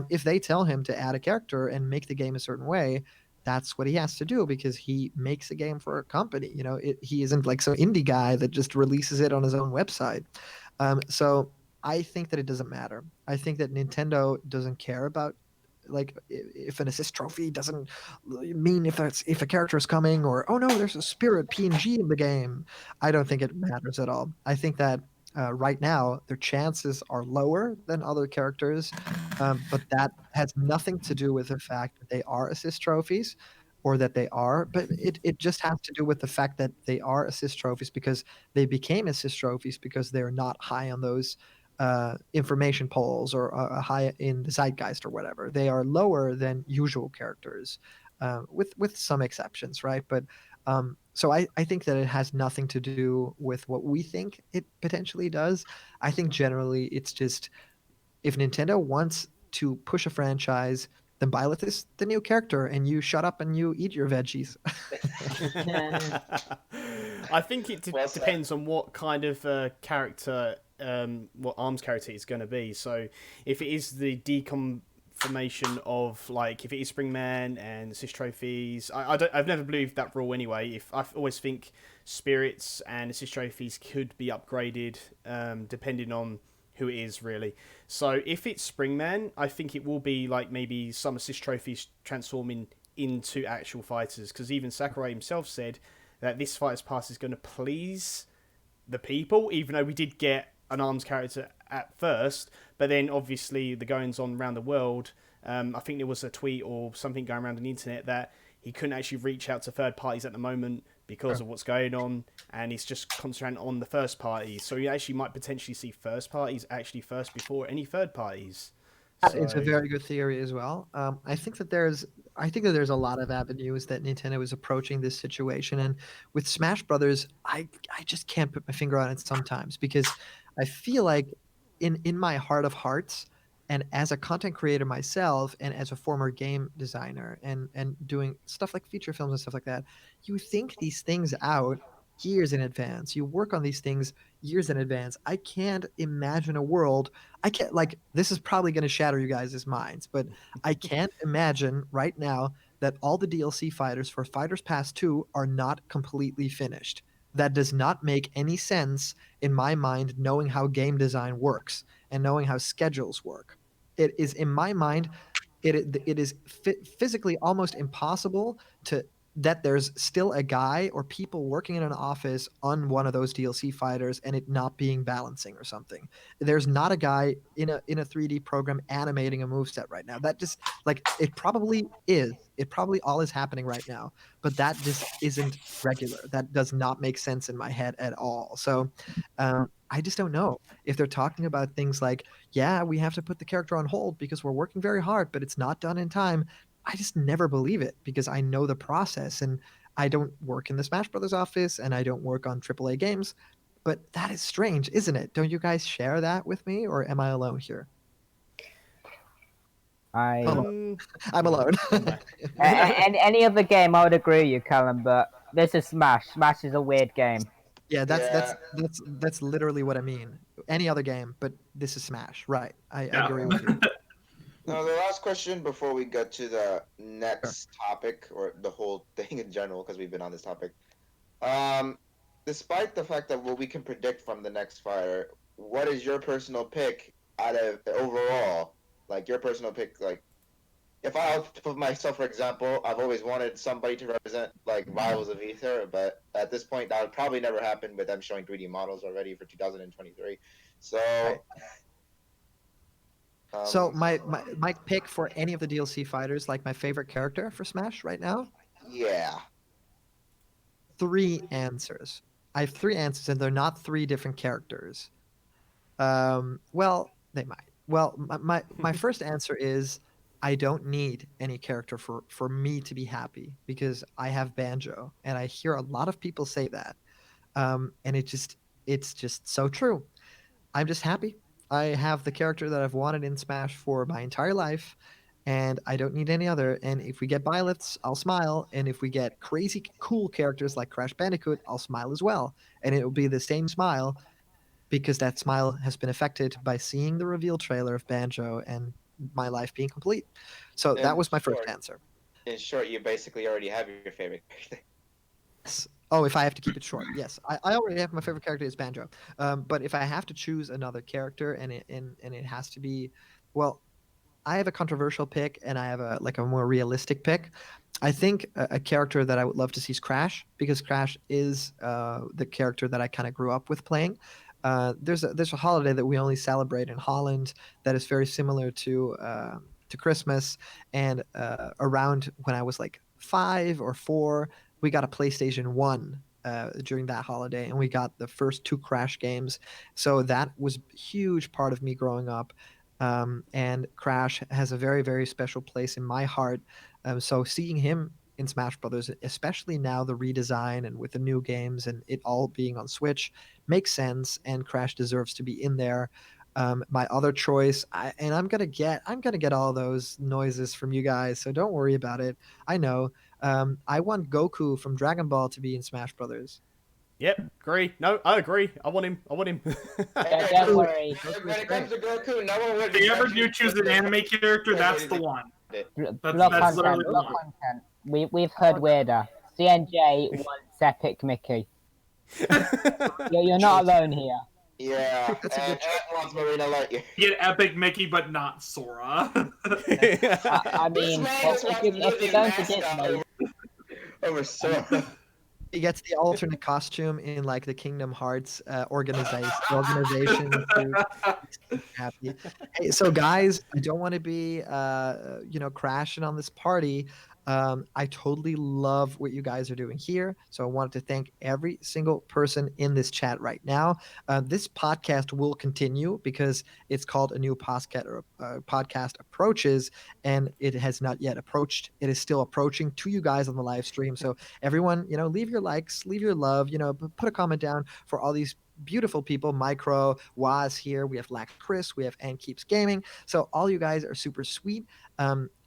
If they tell him to add a character and make the game a certain way, that's what he has to do because he makes a game for a company. You know, he isn't like some indie guy that just releases it on his own website. So I think that it doesn't matter. I think that Nintendo doesn't care about like if an assist trophy doesn't mean if a character is coming or oh no there's a spirit PNG in the game. I don't think it matters at all. I think that right now their chances are lower than other characters, but that has nothing to do with the fact that they are assist trophies or that they are, but it just has to do with the fact that they are assist trophies because they became assist trophies because they're not high on those information polls or high in the zeitgeist or whatever. They are lower than usual characters, with some exceptions, right? But so I think that it has nothing to do with what we think it potentially does. I think generally it's just if Nintendo wants to push a franchise, then Byleth is the new character, and you shut up and you eat your veggies. I think it Well said. depends on what kind of character, what Arm's character is going to be. So if it is the deconfirmation of like if it is Springman and assist trophies, I've never believed that rule anyway. If I always think spirits and assist trophies could be upgraded depending on who it is really. So if it's Springman, I think it will be like maybe some assist trophies transforming into actual fighters because even Sakurai himself said that this Fighters Pass is going to please the people, even though we did get an Arms character at first, but then obviously the goings on around the world, I think there was a tweet or something going around on the internet that he couldn't actually reach out to third parties at the moment because of what's going on, and he's just concentrating on the first parties. So you actually might potentially see first parties actually first before any third parties. It's a very good theory as well. I think that there's a lot of avenues that Nintendo is approaching this situation, and with Smash Brothers, I just can't put my finger on it sometimes because I feel like in my heart of hearts, and as a content creator myself, and as a former game designer, and doing stuff like feature films and stuff like that, you think these things out years in advance. You work on these things years in advance. I can't imagine a world. I can't like this is probably going to shatter you guys' minds, but I can't imagine right now that all the DLC fighters for Fighters Pass 2 are not completely finished. That does not make any sense in my mind knowing how game design works and knowing how schedules work. It is in my mind it is physically almost impossible to that there's still a guy or people working in an office on one of those DLC fighters and it not being balancing or something. There's not a guy in a 3D program animating a moveset right now. That just like it probably is. It probably all is happening right now, but that just isn't regular. That does not make sense in my head at all. So I just don't know if they're talking about things like, yeah, we have to put the character on hold because we're working very hard, but it's not done in time. I just never believe it because I know the process and I don't work in the Smash Brothers office and I don't work on AAA games. But that is strange, isn't it? Don't you guys share that with me or am I alone here? I'm alone. Any other game, I would agree with you, Callum, but this is Smash. Smash is a weird game. Yeah, that's literally what I mean. Any other game, but this is Smash. Right. I agree with you. Now, the last question before we get to the next topic, or the whole thing in general, because we've been on this topic. Despite the fact that what we can predict from the next fighter, what is your personal pick out of overall? Like, your personal pick, like, if I have to put myself, for example, I've always wanted somebody to represent like Rivals of Aether, but at this point, that would probably never happen with them showing 3D models already for 2023. So, Right. So my pick for any of the DLC fighters, like my favorite character for Smash right now, yeah. 3 answers. I have 3 answers, and they're not 3 different characters. Well, they might. Well, my first answer is I don't need any character for me to be happy because I have Banjo, and I hear a lot of people say that, and it's just so true. I'm just happy. I have the character that I've wanted in Smash for my entire life, and I don't need any other. And if we get Byleths, I'll smile. And if we get crazy cool characters like Crash Bandicoot, I'll smile as well. And it will be the same smile because that smile has been affected by seeing the reveal trailer of Banjo and my life being complete. So that was my first answer. In short, you basically already have your favorite character. Yes. Oh, if I have to keep it short, yes. I already have my favorite character is Banjo. But if I have to choose another character and it has to be, well, I have a controversial pick and I have a more realistic pick. I think a character that I would love to see is Crash because Crash is the character that I kind of grew up with playing. There's a holiday that we only celebrate in Holland that is very similar to Christmas, and around when I was like 5 or 4, we got a PlayStation 1 during that holiday, and we got the first 2 Crash games. So that was a huge part of me growing up. And Crash has a very, very special place in my heart. So seeing him in Smash Brothers, especially now the redesign and with the new games and it all being on Switch, makes sense. And Crash deserves to be in there. My other choice, I'm gonna get all those noises from you guys, so don't worry about it. I know. I want Goku from Dragon Ball to be in Smash Brothers. Yep, agree. No, I agree. I want him. Don't worry. When it comes to Goku, no one would. If you ever do choose an anime character, that's the one. Block That's content. literally Block one. content. We've heard weirder. CNJ wants Epic Mickey. You're not alone here. Yeah, That's a and good Ant wants Marina Lightyear. Get Epic Mickey, but not Sora. I mean, This man if you're going to Disney, over Sora. He gets the alternate costume in like the Kingdom Hearts organization. Happy. Hey, so guys, I don't want to be crashing on this party. I totally love what you guys are doing here. So I wanted to thank every single person in this chat right now. This podcast will continue because it's called A New Podcast Approaches, and it has not yet approached. It is still approaching to you guys on the live stream. So everyone, leave your likes, leave your love, put a comment down for all these beautiful people. Micro, Waz here. We have LaxChris. We have AntKeepsGaming. So all you guys are super sweet.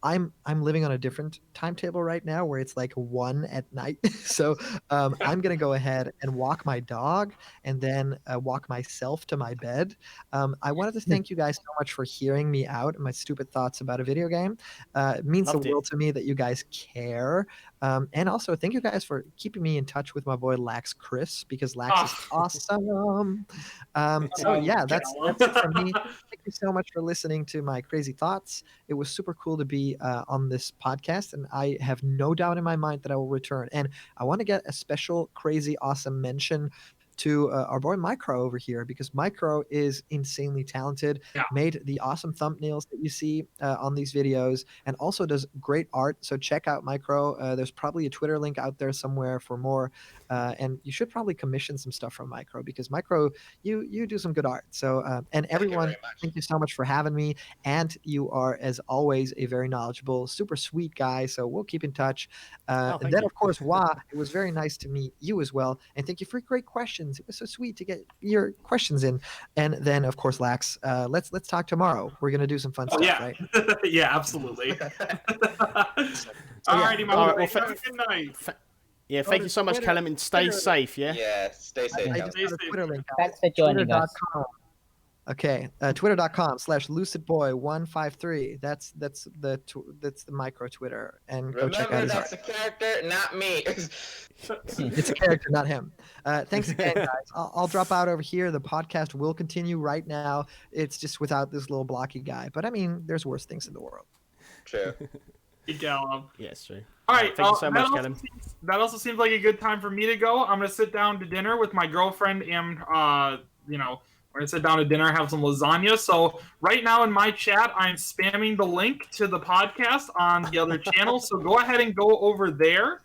I'm living on a different timetable right now where it's like 1 at night. So I'm gonna go ahead and walk my dog and then walk myself to my bed. I wanted to thank you guys so much for hearing me out and my stupid thoughts about a video game. It means the world to me that you guys care. And also thank you guys for keeping me in touch with my boy LaxChris because Lax is awesome. So yeah, that's it from me. Thank you so much for listening to my crazy thoughts. It was super cool to be on this podcast, and I have no doubt in my mind that I will return. And I want to get a special, crazy, awesome mention to our boy Micro over here because Micro is insanely talented, made the awesome thumbnails that you see on these videos, and also does great art. So check out Micro. There's probably a Twitter link out there somewhere for more, and you should probably commission some stuff from Micro because Micro, you do some good art. So and everyone, thank you so much for having me. And you are, as always, a very knowledgeable, super sweet guy. So we'll keep in touch. And then, of course, it was very nice to meet you as well. And thank you for great questions. It was so sweet to get your questions in. And then, of course, Lax, let's talk tomorrow. We're gonna do some fun stuff, right? Yeah, absolutely. Alrighty, my boy. Have a good night. Yeah, thank you so much, Callum, and stay safe. Yeah. Yeah, stay safe. I just have a Twitter link. Thanks for joining us. Okay, twitter.com/lucidboy153. That's the Micro Twitter, and go check out his art. That's a character, not me. It's a character, not him. Thanks again, guys. I'll drop out over here. The podcast will continue right now. It's just without this little blocky guy, but I mean, there's worse things in the world. True. Callum. Yeah, it's true. All right, thank you so much, Callum. That also seems like a good time for me to go. I'm gonna sit down to dinner with my girlfriend, and we're gonna sit down to dinner, have some lasagna. So right now in my chat, I'm spamming the link to the podcast on the other channel. So go ahead and go over there.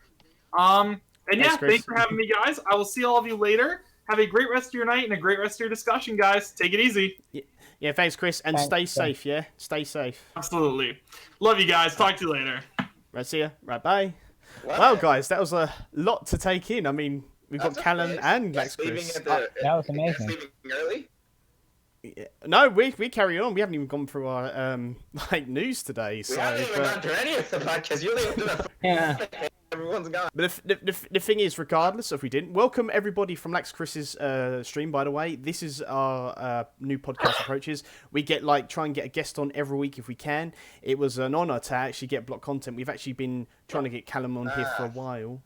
And yeah, thanks for having me, guys. I will see all of you later. Have a great rest of your night and a great rest of your discussion, guys. Take it easy. Yeah, thanks, Chris, and stay safe. Yeah, stay safe. Absolutely. Love you guys. Talk to you later. Right, see ya. Right, bye. Wow. Well, guys, that was a lot to take in. I mean, we've got Callum and LaxChris. That was amazing. Leaving early? Yeah. No, we carry on. We haven't even gone through our news today. We haven't even gone through any of the podcasts. You leave the Yeah. Everyone's gone. But the thing is, regardless if we didn't, welcome everybody from LaxChris's stream, by the way. This is our new podcast approaches. We try and get a guest on every week if we can. It was an honour to actually get block content. We've actually been trying to get Callum on here for a while.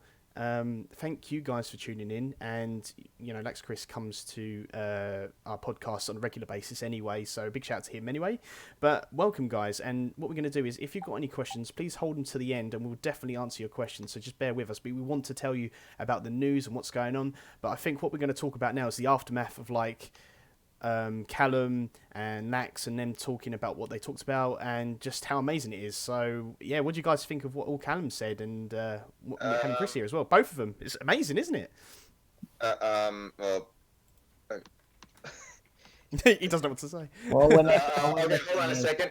Thank you guys for tuning in, and LaxChris comes to our podcast on a regular basis anyway, so big shout out to him anyway. But welcome, guys, and what we're going to do is, if you've got any questions, please hold them to the end and we'll definitely answer your questions, so just bear with us. But we want to tell you about the news and what's going on, but I think what we're going to talk about now is the aftermath of Callum and Lax and them talking about what they talked about and just how amazing it is. So yeah, what do you guys think of what all Callum said and Callum Chris here as well? Both of them. It's amazing, isn't it? Well, he doesn't know what to say. Well, okay, hold on a second.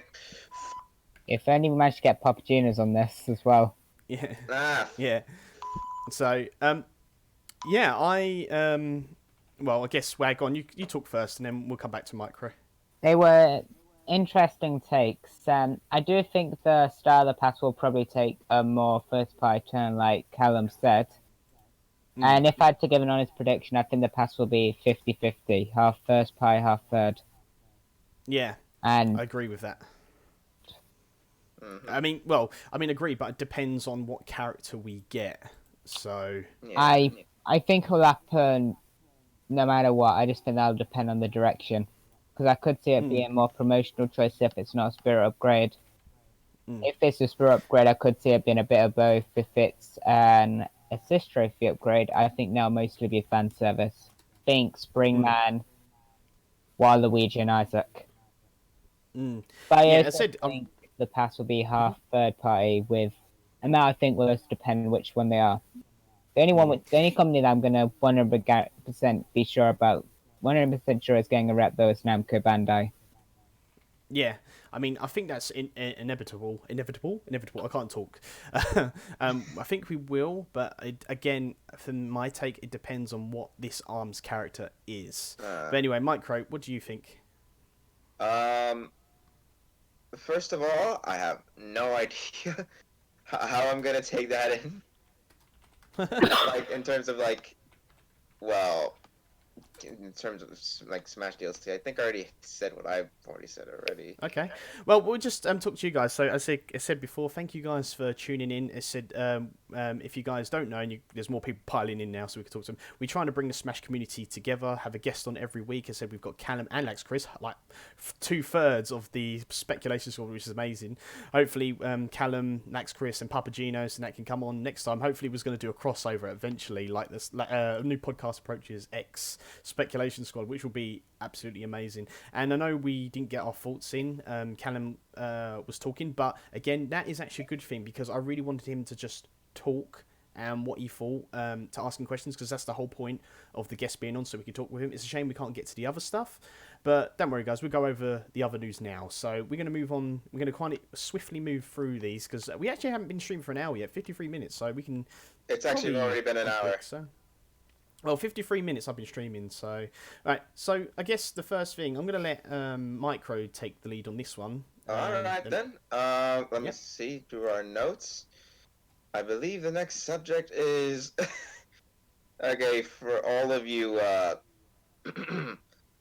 If only we managed to get Papagenos on this as well. Yeah. Yeah. So, well, I guess Wag on. You talk first, and then we'll come back to Micro. They were interesting takes. I do think the style of the pass will probably take a more first-party turn, like Callum said. And if I had to give an honest prediction, I think the pass will be 50-50. Half first party, half third. Yeah, and I agree with that. I mean, agree, but it depends on what character we get. So I think it'll happen no matter what. I just think that'll depend on the direction, because I could see it being a more promotional choice if it's not a spirit upgrade. If it's a spirit upgrade, I could see it being a bit of both. If it's an assist trophy upgrade, I think that'll mostly be fan service. Think Springman, Waluigi, and Isaac. But I also think the pass will be half third party with, and that I think will just depend which one they are. The only company that I'm gonna 100% be sure about, 100% sure is getting a rep though is Namco Bandai. Yeah, I mean, I think that's inevitable. I can't talk. I think we will, but again, from my take, it depends on what this ARMS character is. But anyway, Micro, what do you think? First of all, I have no idea how I'm gonna take that in. Like, in terms of, in terms of, Smash DLC, I think I already said what I've already said already. Okay. Well, we'll just talk to you guys. So, as I said before, thank you guys for tuning in. I said, if you guys don't know, and there's more people piling in now, so we can talk to them. We're trying to bring the Smash community together, have a guest on every week. I said we've got Callum and LaxChris, 2/3 of the speculation squad, which is amazing. Hopefully, Callum, LaxChris, and Papagenos, and that can come on next time. Hopefully, we're going to do a crossover eventually, like this new podcast approaches X Speculation Squad, which will be absolutely amazing. And I know we didn't get our thoughts in. Callum was talking, but again, that is actually a good thing, because I really wanted him to just talk and what he thought, to asking questions, because that's the whole point of the guest being on, so we can talk with him. It's a shame we can't get to the other stuff, but don't worry, guys, we'll go over the other news now. So we're going to move on. We're going to kind of swiftly move through these, because we actually haven't been streaming for an hour yet, 53 minutes, so we can... It's actually already been an hour. Well, 53 minutes I've been streaming, so... Right, so I guess the first thing, I'm going to let Micro take the lead on this one. Alright then. Let me see through our notes. I believe the next subject is... okay, for all of you,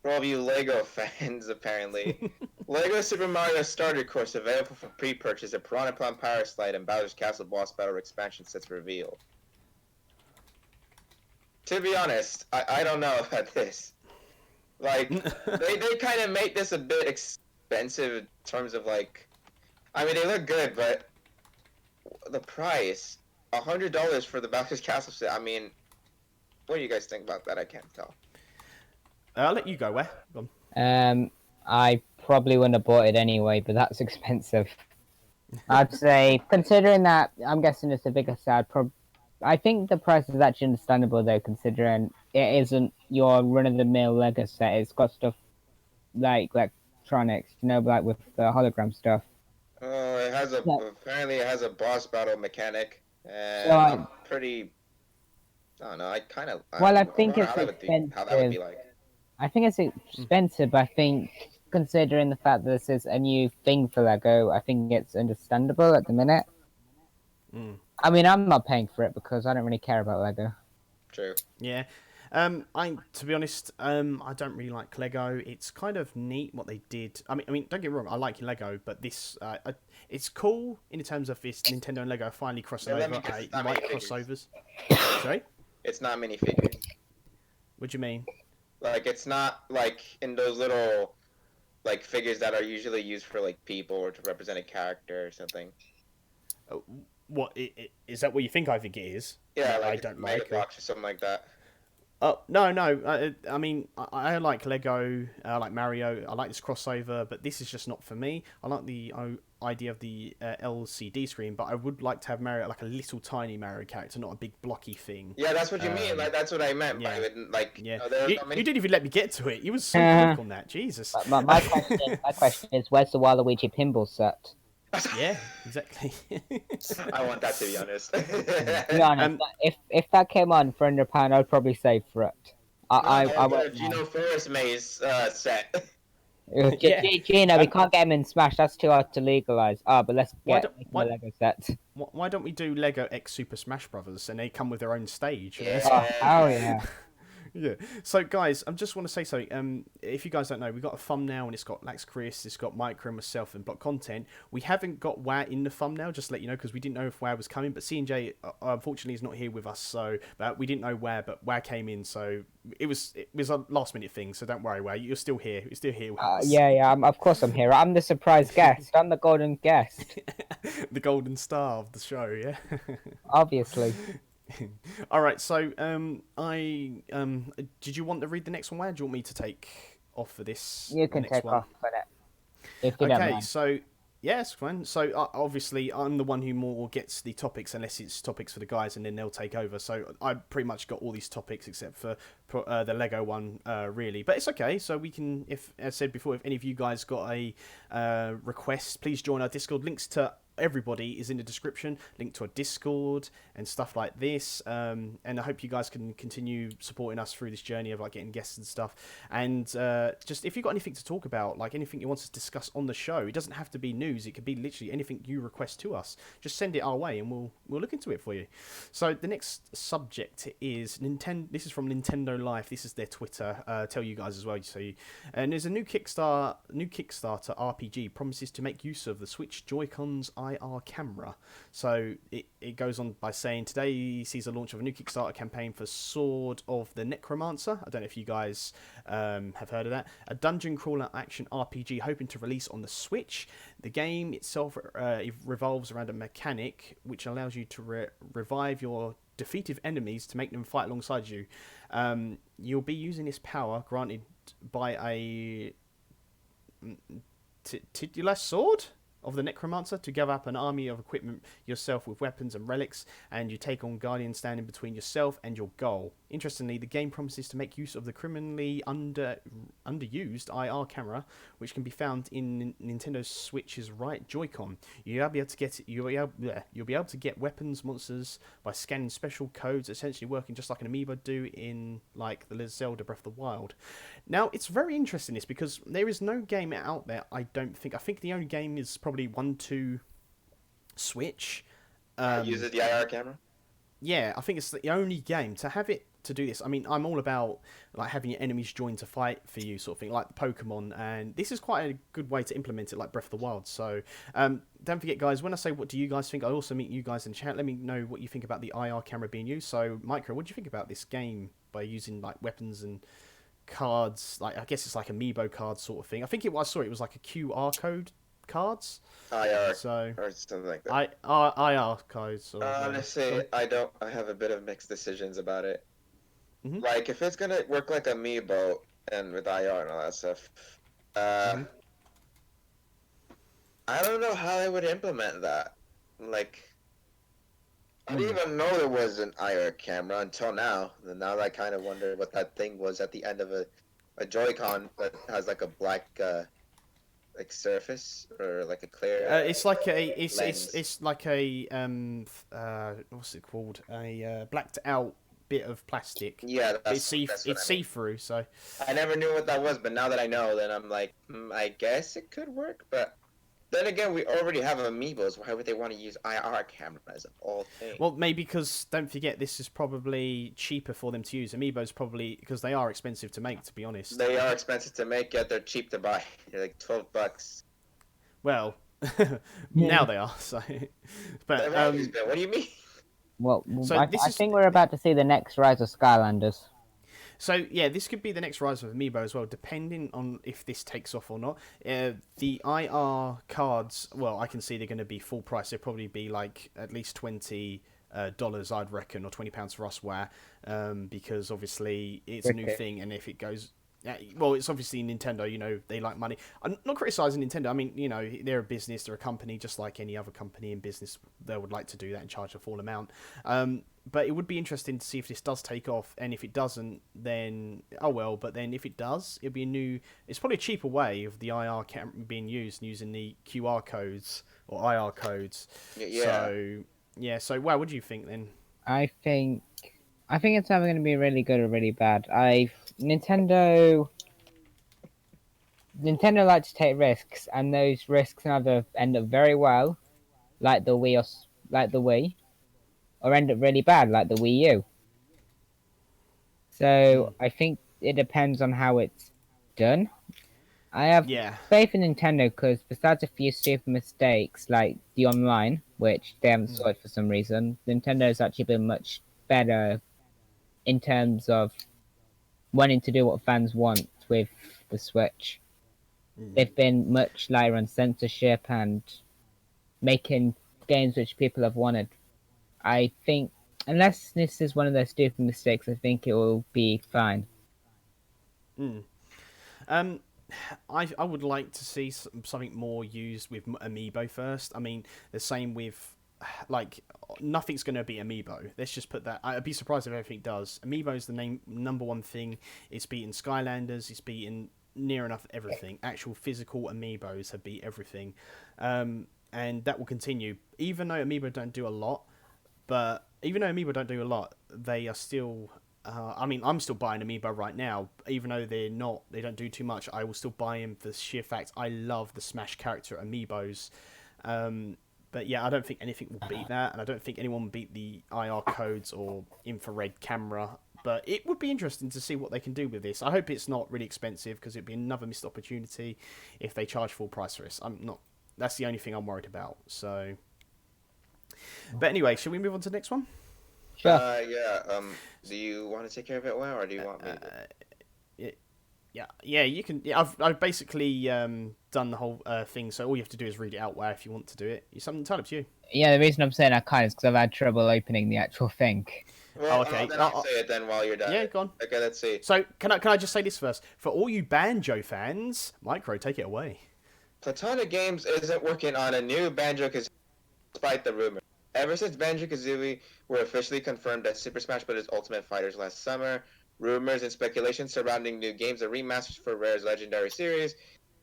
LEGO fans, apparently. LEGO Super Mario Starter Course available for pre-purchase at Piranha Plant Power Slide and Bowser's Castle Boss Battle expansion sets revealed. To be honest, I don't know about this. Like, they kind of make this a bit expensive in terms of, I mean, they look good, but the price, $100 for the Bowser's Castle set. I mean, what do you guys think about that? I can't tell. I'll let you go. Where? Go Um, I probably wouldn't have bought it anyway, but that's expensive. I'd say, considering that, I'm guessing it's a bigger set. I think the price is actually understandable though, considering it isn't your run-of-the-mill Lego set. It's got stuff like electronics, like with the hologram stuff. It has a apparently it has a boss battle mechanic, and So I'm pretty. I don't know. I kind of. Well, I think it's how that would be like. I think it's expensive. I think, considering the fact that this is a new thing for Lego, I think it's understandable at the minute. I mean, I'm not paying for it because I don't really care about Lego. True. Yeah. To be honest, I don't really like Lego. It's kind of neat what they did. I mean, don't get me wrong, I like Lego, but this, it's cool in terms of this Nintendo and Lego finally crossing over. You like crossovers. Sorry? It's not minifigures. What do you mean? Like, it's not like in those little, like, figures that are usually used for like people or to represent a character or something. What is that? What you think? I think it is. Yeah, like I don't like box or something like that. No. I mean, I like Lego. I like Mario. I like this crossover, but this is just not for me. I like the idea of the LCD screen, but I would like to have Mario like a little tiny Mario character, not a big blocky thing. Yeah, that's what you mean. Like, that's what I meant by it. Like, yeah. You didn't even let me get to it. You was so quick on that. Jesus. My question is, where's the Waluigi pinball set? Yeah, exactly. I want that, to be honest. To be honest, if that came on for £100, I'd probably save for it. I want a Gino Forest Maze set. Gino, we can't get him in Smash. That's too hard to legalize. But let's get a Lego set. Why don't we do Lego X Super Smash Brothers and they come with their own stage? Yeah. Oh yeah. Yeah. So, guys, I just want to say something. If you guys don't know, we've got a thumbnail and it's got LaxChris, it's got Micro and myself and block content. We haven't got WAH in the thumbnail, just to let you know, because we didn't know if WAH was coming. But C&J, unfortunately, is not here with us, so but we didn't know WAH, but WAH came in, so it was a last minute thing. So don't worry, WAH, you're still here. You're still here with us. Yeah. Of course, I'm here. I'm the surprise guest. I'm the golden guest. The golden star of the show, yeah. Obviously. All right, so did you want to read the next one, WAH? Do you want me to take off for this? You can take off for it. Okay, so yes, fine. So obviously, I'm the one who more gets the topics, unless it's topics for the guys, and then they'll take over. So I pretty much got all these topics except for the Lego one, really. But it's okay. So we can, if as I said before, if any of you guys got a request, please join our Discord. Links to everybody is in the description, link to a Discord and stuff like this, and I hope you guys can continue supporting us through this journey of like getting guests and stuff, and just if you've got anything to talk about, like anything you want us to discuss on the show, it doesn't have to be news, it could be literally anything you request to us, just send it our way and we'll look into it for you. So the next subject is Nintendo. This is from Nintendo Life. This is their Twitter. Tell you guys as well, and there's a new Kickstarter RPG promises to make use of the Switch Joy-Cons IR camera. So it goes on by saying today sees the launch of a new Kickstarter campaign for Sword of the Necromancer. I don't know if you guys have heard of that. A dungeon crawler action RPG hoping to release on the Switch. The game itself it revolves around a mechanic which allows you to revive your defeated enemies to make them fight alongside you. You'll be using this power granted by a titular sword of the Necromancer to gather up an army of equipment yourself with weapons and relics, and you take on guardians standing between yourself and your goal. Interestingly, the game promises to make use of the criminally underused IR camera, which can be found in Nintendo Switch's right Joy-Con. You'll be able to get weapons, monsters by scanning special codes, essentially working just like an amiibo do in like the Zelda Breath of the Wild. Now, it's very interesting this because there is no game out there. I think the only game is probably 1-2 Switch. Uses the IR camera. Yeah, I think it's the only game to have it to do this. I mean, I'm all about like having your enemies join to fight for you, sort of thing, like Pokemon, and this is quite a good way to implement it, like Breath of the Wild. So, don't forget, guys. When I say what do you guys think, I also meet you guys in chat. Let me know what you think about the IR camera being used. So, Micro, what do you think about this game by using like weapons and cards? Like, I guess it's like amiibo card sort of thing. I think I saw it was like a QR code cards. IR So or something like that. IR codes. Or, Honestly, I have a bit of mixed decisions about it. Mhm. Like, if it's gonna work like Amiibo and with IR and all that stuff, I don't know how I would implement that. Like, I didn't even know there was an IR camera until now. And now I kind of wonder what that thing was at the end of a Joy-Con that has like a black like surface or like a clear it's like lens. it's like a what's it called? A blacked out bit of plastic. Yeah, It's that's what I mean. see through. So I never knew what that was, but now that I know, then I'm like, I guess it could work. But then again, we already have Amiibos. Why would they want to use IR cameras of all things? well, maybe because don't forget this is probably cheaper for them to use. Amiibos probably because they are expensive to make. To be honest, They are expensive to make, yet they're cheap to buy. They're like $12. well, now they are. So, but What do you mean? Well, So I this is- think we're about to see the next rise of Skylanders. So yeah, this could be the next rise of Amiibo as well, depending on if this takes off or not. The IR cards, well, I can see they're going to be full price. They'll probably be like at least $20, I'd reckon, or £20 for us, because obviously it's a new thing, and if it goes. Well, it's obviously Nintendo, you know, they like money. I'm not criticising Nintendo. I mean, you know, they're a business, they're a company, just like any other company in business. They would like to do that and charge a full amount. But it would be interesting to see if this does take off, and if it doesn't, then oh well. But then if it does, it'll be a new. It's probably a cheaper way of the IR camera being used, using the QR codes or IR codes. Yeah. So yeah. So wow, what do you think then? I think it's either going to be really good or really bad. Nintendo like to take risks, and those risks either end up very well, like the Wii, or end up really bad, like the Wii U. So I think it depends on how it's done. I have faith in Nintendo because besides a few stupid mistakes like the online, which they haven't sorted for some reason, Nintendo has actually been much better in terms of wanting to do what fans want with the Switch. They've been much lighter on censorship and making games which people have wanted. I think, unless this is one of those stupid mistakes, I think it will be fine. I would like to see something more used with Amiibo first. I mean, the same with, like, nothing's going to be Amiibo. Let's just put that. I'd be surprised if everything does. Amiibo is the number one thing. It's beaten Skylanders. It's beaten near enough everything. Actual physical Amiibos have beat everything. And that will continue. Even though Amiibo don't do a lot, they are still... I mean, I'm still buying Amiibo right now, even though they don't do too much. I will still buy them for the sheer fact I love the Smash character Amiibos. But yeah, I don't think anything will beat that, and I don't think anyone will beat the IR codes or infrared camera. But it would be interesting to see what they can do with this. I hope it's not really expensive, because it'd be another missed opportunity if they charge full price for this. That's the only thing I'm worried about. So, but anyway, shall we move on to the next one? Sure. Yeah. Do you want to take care of it, well, or do you want me to? Yeah, you can. Yeah, I've basically done the whole thing, so all you have to do is read it out if you want to do it. It's entirely up to you. Yeah, the reason I'm saying I can't is because I've had trouble opening the actual thing. Well, okay. Then I'll say it then while you're done. Yeah, go on. Okay, let's see. So can I just say this first? For all you Banjo fans, Micro, take it away. Platonic Games isn't working on a new Banjo-Kazooie despite the rumor. Ever since Banjo-Kazooie were officially confirmed as Super Smash Bros. Ultimate Fighters last summer, rumors and speculation surrounding new games and remasters for Rare's legendary series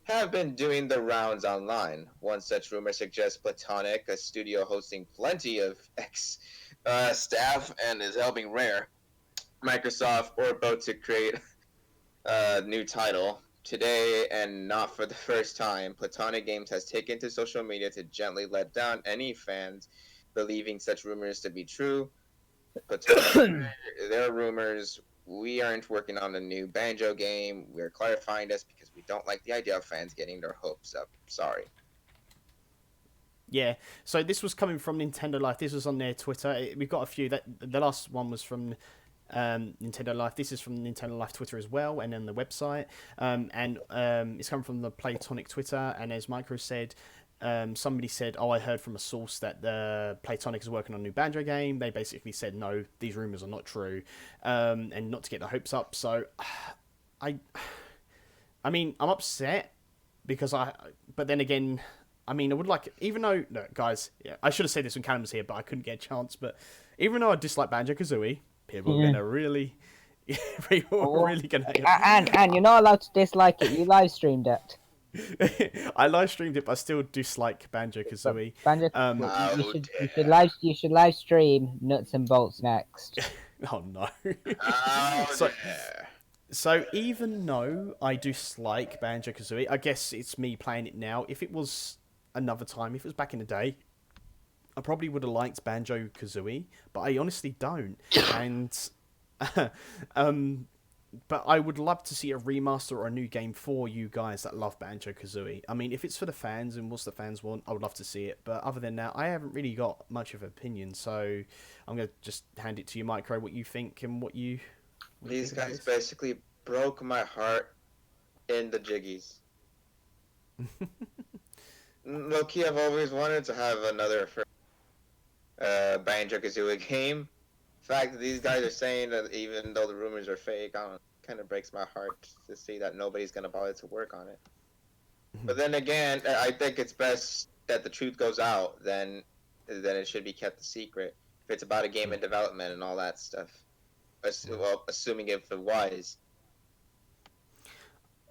have been doing the rounds online. One such rumor suggests Platonic, a studio hosting plenty of staff and is helping Rare, Microsoft, or about to create a new title. Today, and not for the first time, Platonic Games has taken to social media to gently let down any fans believing such rumors to be true. Platonic, there are rumors. We aren't working on a new Banjo game. We're clarifying this because we don't like the idea of fans getting their hopes up. Sorry. Yeah, so this was coming from Nintendo Life. This was on their Twitter. We've got a few. The last one was from Nintendo Life. This is from Nintendo Life Twitter as well, and then the website. It's come from the Playtonic Twitter, and as Micro said, somebody said, I heard from a source that the Playtonic is working on a new Banjo game. They basically said, no, these rumours are not true, and not to get the hopes up. So, I mean, I'm upset because but then again, I mean, I would like, even though, no, guys, yeah, I should have said this when Callum was here, but I couldn't get a chance. But even though I dislike Banjo-Kazooie, people are gonna really, really gonna. And you're not allowed to dislike it. You live streamed it. I live streamed it, but I still dislike Banjo-Kazooie. You should live stream Nuts and Bolts next. Oh no. Oh, So even though I dislike Banjo-Kazooie, I guess it's me playing it now. If it was another time, if it was back in the day, I probably would have liked Banjo-Kazooie, but I honestly don't. And but I would love to see a remaster or a new game for you guys that love Banjo-Kazooie. I mean, if it's for the fans and what the fans want, I would love to see it. But other than that, I haven't really got much of an opinion. So I'm going to just hand it to you, Micro, what you think and what you... These guys basically broke my heart in the jiggies. Low-key, I've always wanted to have another Banjo-Kazooie game. The fact that these guys are saying that even though the rumors are fake, kind of breaks my heart to see that nobody's going to bother to work on it. But then again, I think it's best that the truth goes out, then it should be kept a secret. If it's about a game in development and all that stuff. Well, assuming if it was.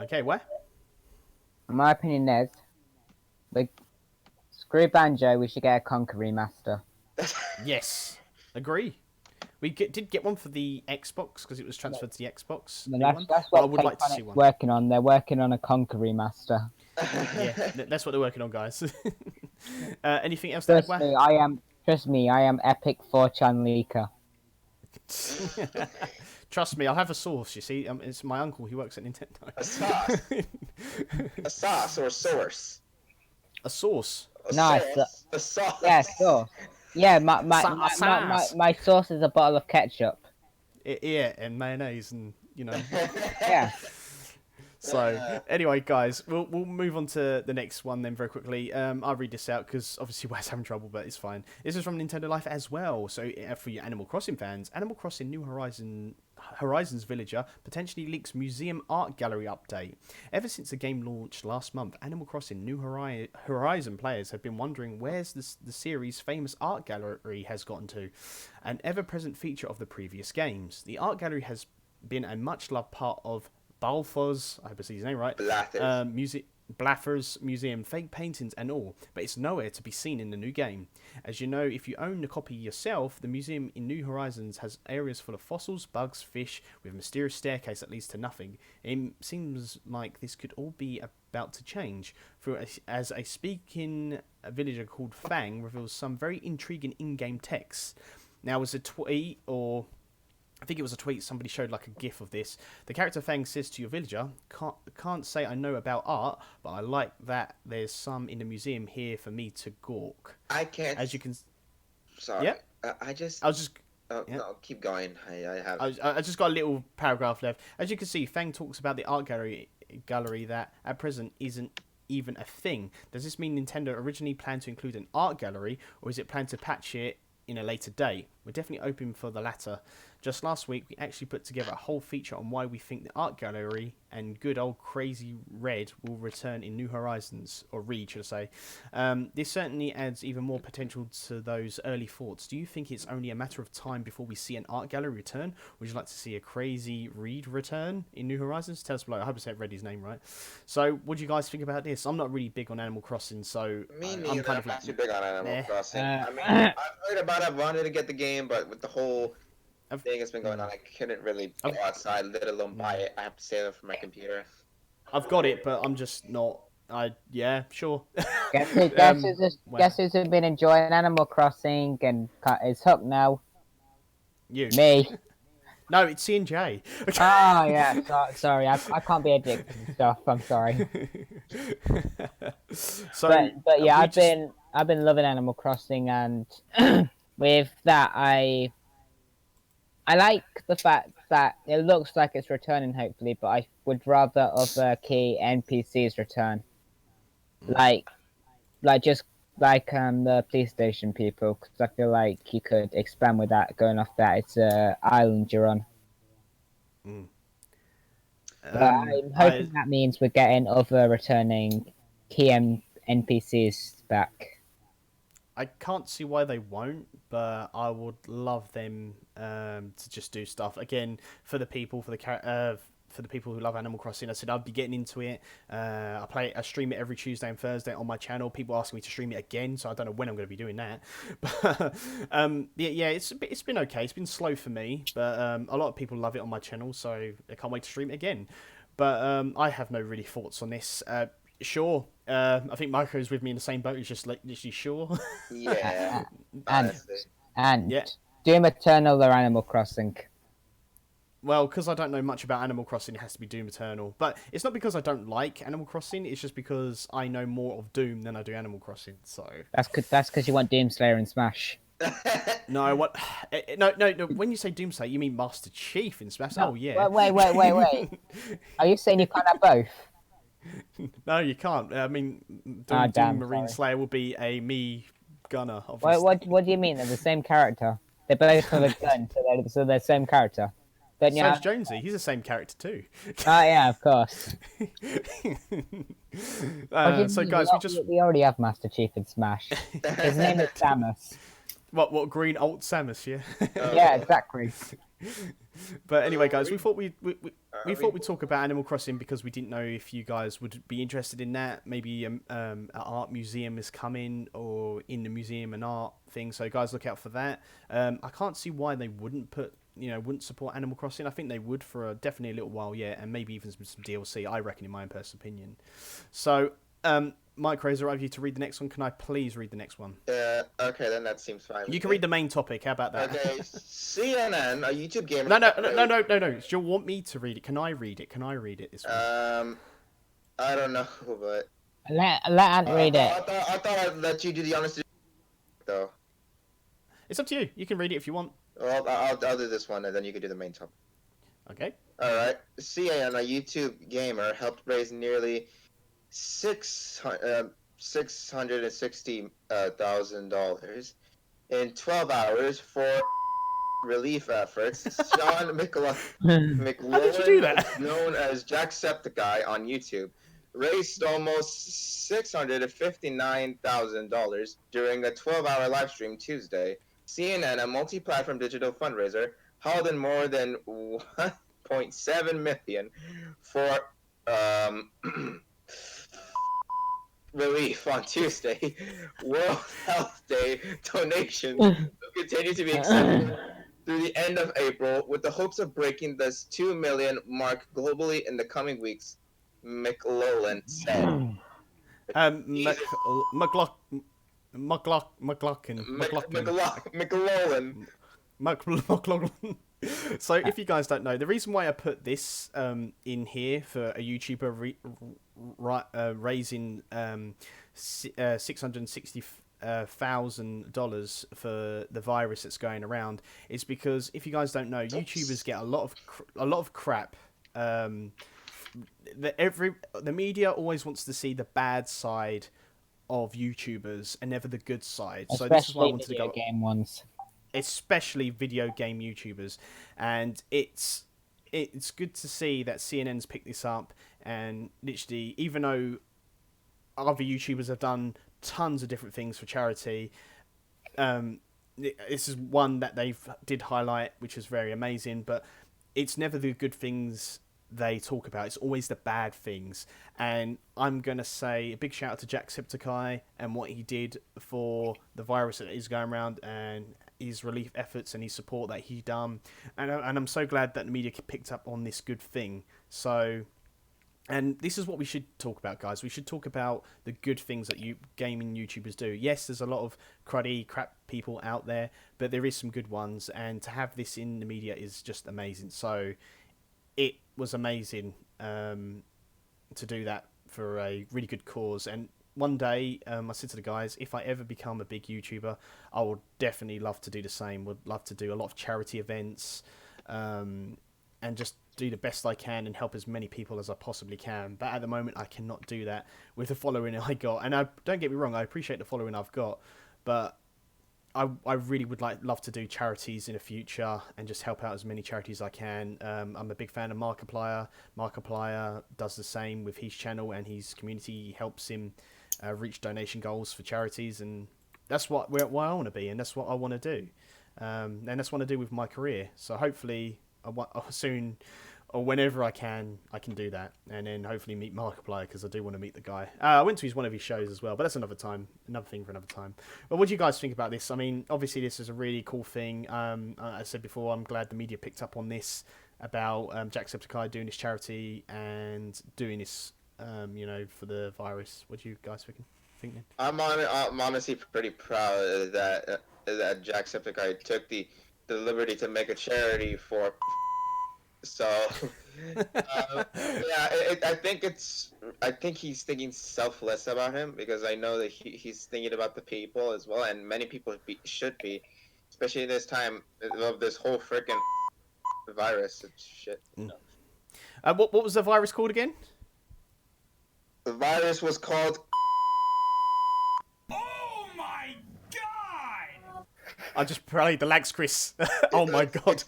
Okay, what? My opinion is, like, screw Banjo, we should get a Conquer remaster. Yes, agree. We did get one for the Xbox because it was transferred to the Xbox. That's what I would like to see one. Working on. They're working on a Conquer remaster. Yeah, that's what they're working on, guys. Anything else to add? Trust me, I am epic 4chan leaker. Trust me, I'll have a source. You see, it's my uncle. He works at Nintendo. A sauce. A sauce or a source. A source. Nice. A sauce. Yeah, sauce. Yeah, my sauce is a bottle of ketchup. Yeah, and mayonnaise, and Yeah. So anyway, guys, we'll move on to the next one then very quickly. I'll read this out because obviously Wes having trouble, but it's fine. This is from Nintendo Life as well. So for your Animal Crossing fans, Animal Crossing New Horizons Villager potentially leaks museum art gallery update. Ever since the game launched last month, Animal Crossing New Horizon players have been wondering where's the series' famous art gallery has gotten to, an ever-present feature of the previous games. The art gallery has been a much-loved part of Balfour's, I hope I see his name right, Blaffer's museum, fake paintings and all, but it's nowhere to be seen in the new game. As you know, if you own a copy yourself, the museum in New Horizons has areas full of fossils, bugs, fish, with a mysterious staircase that leads to nothing. It seems like this could all be about to change, as a speaking villager called Fang reveals some very intriguing in-game text. Now, as a tweet, or I think it was a tweet, somebody showed like a gif of this. The character Fang says to your villager, can't say I know about art, but I like that there's some in the museum here for me to gawk. I can't. As you can... Sorry. Yeah? I was just... Yeah. No, keep going. I just got a little paragraph left. As you can see, Fang talks about the art gallery that at present isn't even a thing. Does this mean Nintendo originally planned to include an art gallery, or is it planned to patch it in a later date? We're definitely open for the latter. Just last week, we actually put together a whole feature on why we think the art gallery and good old Crazy Red will return in New Horizons, or Reed, should I say. This certainly adds even more potential to those early thoughts. Do you think it's only a matter of time before we see an art gallery return? Would you like to see a Crazy Reed return in New Horizons? Tell us below. I hope I said Reddy's name right. So, what do you guys think about this? I'm not really big on Animal Crossing, so I'm kind of not too big on Animal Crossing. I mean, I've heard about it. I wanted to get the game, but with the whole thing that's been going on, I couldn't really go outside, let alone buy it. I have to save it for my computer. I've got it, but I'm just not. Yeah, sure. Guess who's been enjoying Animal Crossing and is hooked now? You. Me. No, it's C&J. Oh yeah, sorry. I can't be addicted to stuff. I'm sorry. So, but yeah, I've been loving Animal Crossing, and with that I like the fact that it looks like it's returning, hopefully, but I would rather other key NPCs return, like just like the police station people, because I feel like you could expand with that. Going off that, it's a island you're on. Mm. But I'm hoping that means we're getting other returning key NPCs back. I can't see why they won't, but I would love them to just do stuff again for the people, for the people who love Animal Crossing. I said I'd be getting into it. I stream it every Tuesday and Thursday on my channel. People ask me to stream it again, so I don't know when I'm going to be doing that. But yeah, it's been okay. It's been slow for me, but a lot of people love it on my channel, so I can't wait to stream it again. But I have no really thoughts on this. Sure. I think Marco's with me in the same boat. He's just like literally sure. Yeah. And yeah. Doom Eternal or Animal Crossing? Well, because I don't know much about Animal Crossing, it has to be Doom Eternal. But it's not because I don't like Animal Crossing. It's just because I know more of Doom than I do Animal Crossing. So that's because you want Doomslayer and Smash. No, what? No. When you say Doomslayer, you mean Master Chief in Smash? No, oh yeah. Wait. Are you saying you can't have both? No, you can't. I mean, Doom Marine Slayer will be a me gunner. Obviously. What do you mean? They're the same character. They both have a gun, so they're the same character. Don't you? So's Jonesy. He's the same character too. Oh yeah, of course. So guys, we already have Master Chief in Smash. His name is Samus. What green alt Samus? Yeah. Yeah, exactly. But anyway, guys, we thought we'd talk about Animal Crossing because we didn't know if you guys would be interested in that. Maybe an art museum is coming, or in the museum an art thing. So guys, look out for that. I can't see why they wouldn't support Animal Crossing. I think they would for definitely a little while, yeah, and maybe even some DLC. I reckon, in my own personal opinion. So, Mike Razor, I have you to read the next one. Can I please read the next one? Okay, then that seems fine. You can read the main topic. How about that? Okay, CNN, a YouTube gamer. No. Do you want me to read it? Can I read it? This one? I don't know, but let Ant read it. I thought I'd let you do the honest though. It's up to you. You can read it if you want. Well, I'll do this one, and then you can do the main topic. Okay. All right. CNN, a YouTube gamer, helped raise nearly $660,000 in 12 hours for relief efforts. Sean McLaughlin, How did you do that? known as Jacksepticeye on YouTube, raised almost $659,000 during a 12-hour live stream Tuesday. CNN, a multi-platform digital fundraiser, hauled in more than $1.7 million for relief on Tuesday. World Health Day donations will continue to be accepted through the end of April, with the hopes of breaking this 2 million mark globally in the coming weeks, McLaughlin said. McLaughlin. So, if you guys don't know, the reason why I put this in here for a YouTuber raising $660,000 for the virus that's going around is because, if you guys don't know, YouTubers get a lot of crap. The media always wants to see the bad side of YouTubers and never the good side. Especially so this is why I wanted to go. Game ones. Especially video game YouTubers, and it's good to see that CNN's picked this up, and literally, even though other YouTubers have done tons of different things for charity, this is one that they did highlight, which is very amazing. But it's never the good things they talk about; it's always the bad things. And I'm gonna say a big shout out to Jacksepticeye and what he did for the virus that is going around, and his relief efforts and his support that he done, and I'm so glad that the media picked up on this good thing. So, and this is what we should talk about, guys. We should talk about the good things that gaming YouTubers do. Yes, there's a lot of crap people out there, but there is some good ones, and to have this in the media is just amazing. So, it was amazing to do that for a really good cause, and one day, I said to the guys, if I ever become a big YouTuber, I would definitely love to do the same. Would love to do a lot of charity events, and just do the best I can and help as many people as I possibly can. But at the moment, I cannot do that with the following I got. And don't get me wrong, I appreciate the following I've got, but I really would love to do charities in the future and just help out as many charities as I can. I'm a big fan of Markiplier. Markiplier does the same with his channel and his community. He helps him reach donation goals for charities, and that's what I want to be, and that's what I want to do. And that's what I do with my career. So hopefully, soon, or whenever I can do that, and then hopefully meet Markiplier, because I do want to meet the guy. I went to one of his shows as well, but that's another thing for another time. But what do you guys think about this? I mean, obviously this is a really cool thing. I said before, I'm glad the media picked up on this about Jacksepticeye doing this charity and doing this, for the virus. What do you guys think then? I'm honestly pretty proud that Jacksepticeye took the liberty to make a charity for. So, I think he's thinking selfless about him, because I know that he's thinking about the people as well, and many people should be, especially this time of this whole freaking virus and shit. What was the virus called again? The virus was called. Oh my god! I just played the LaxChris. Oh my god.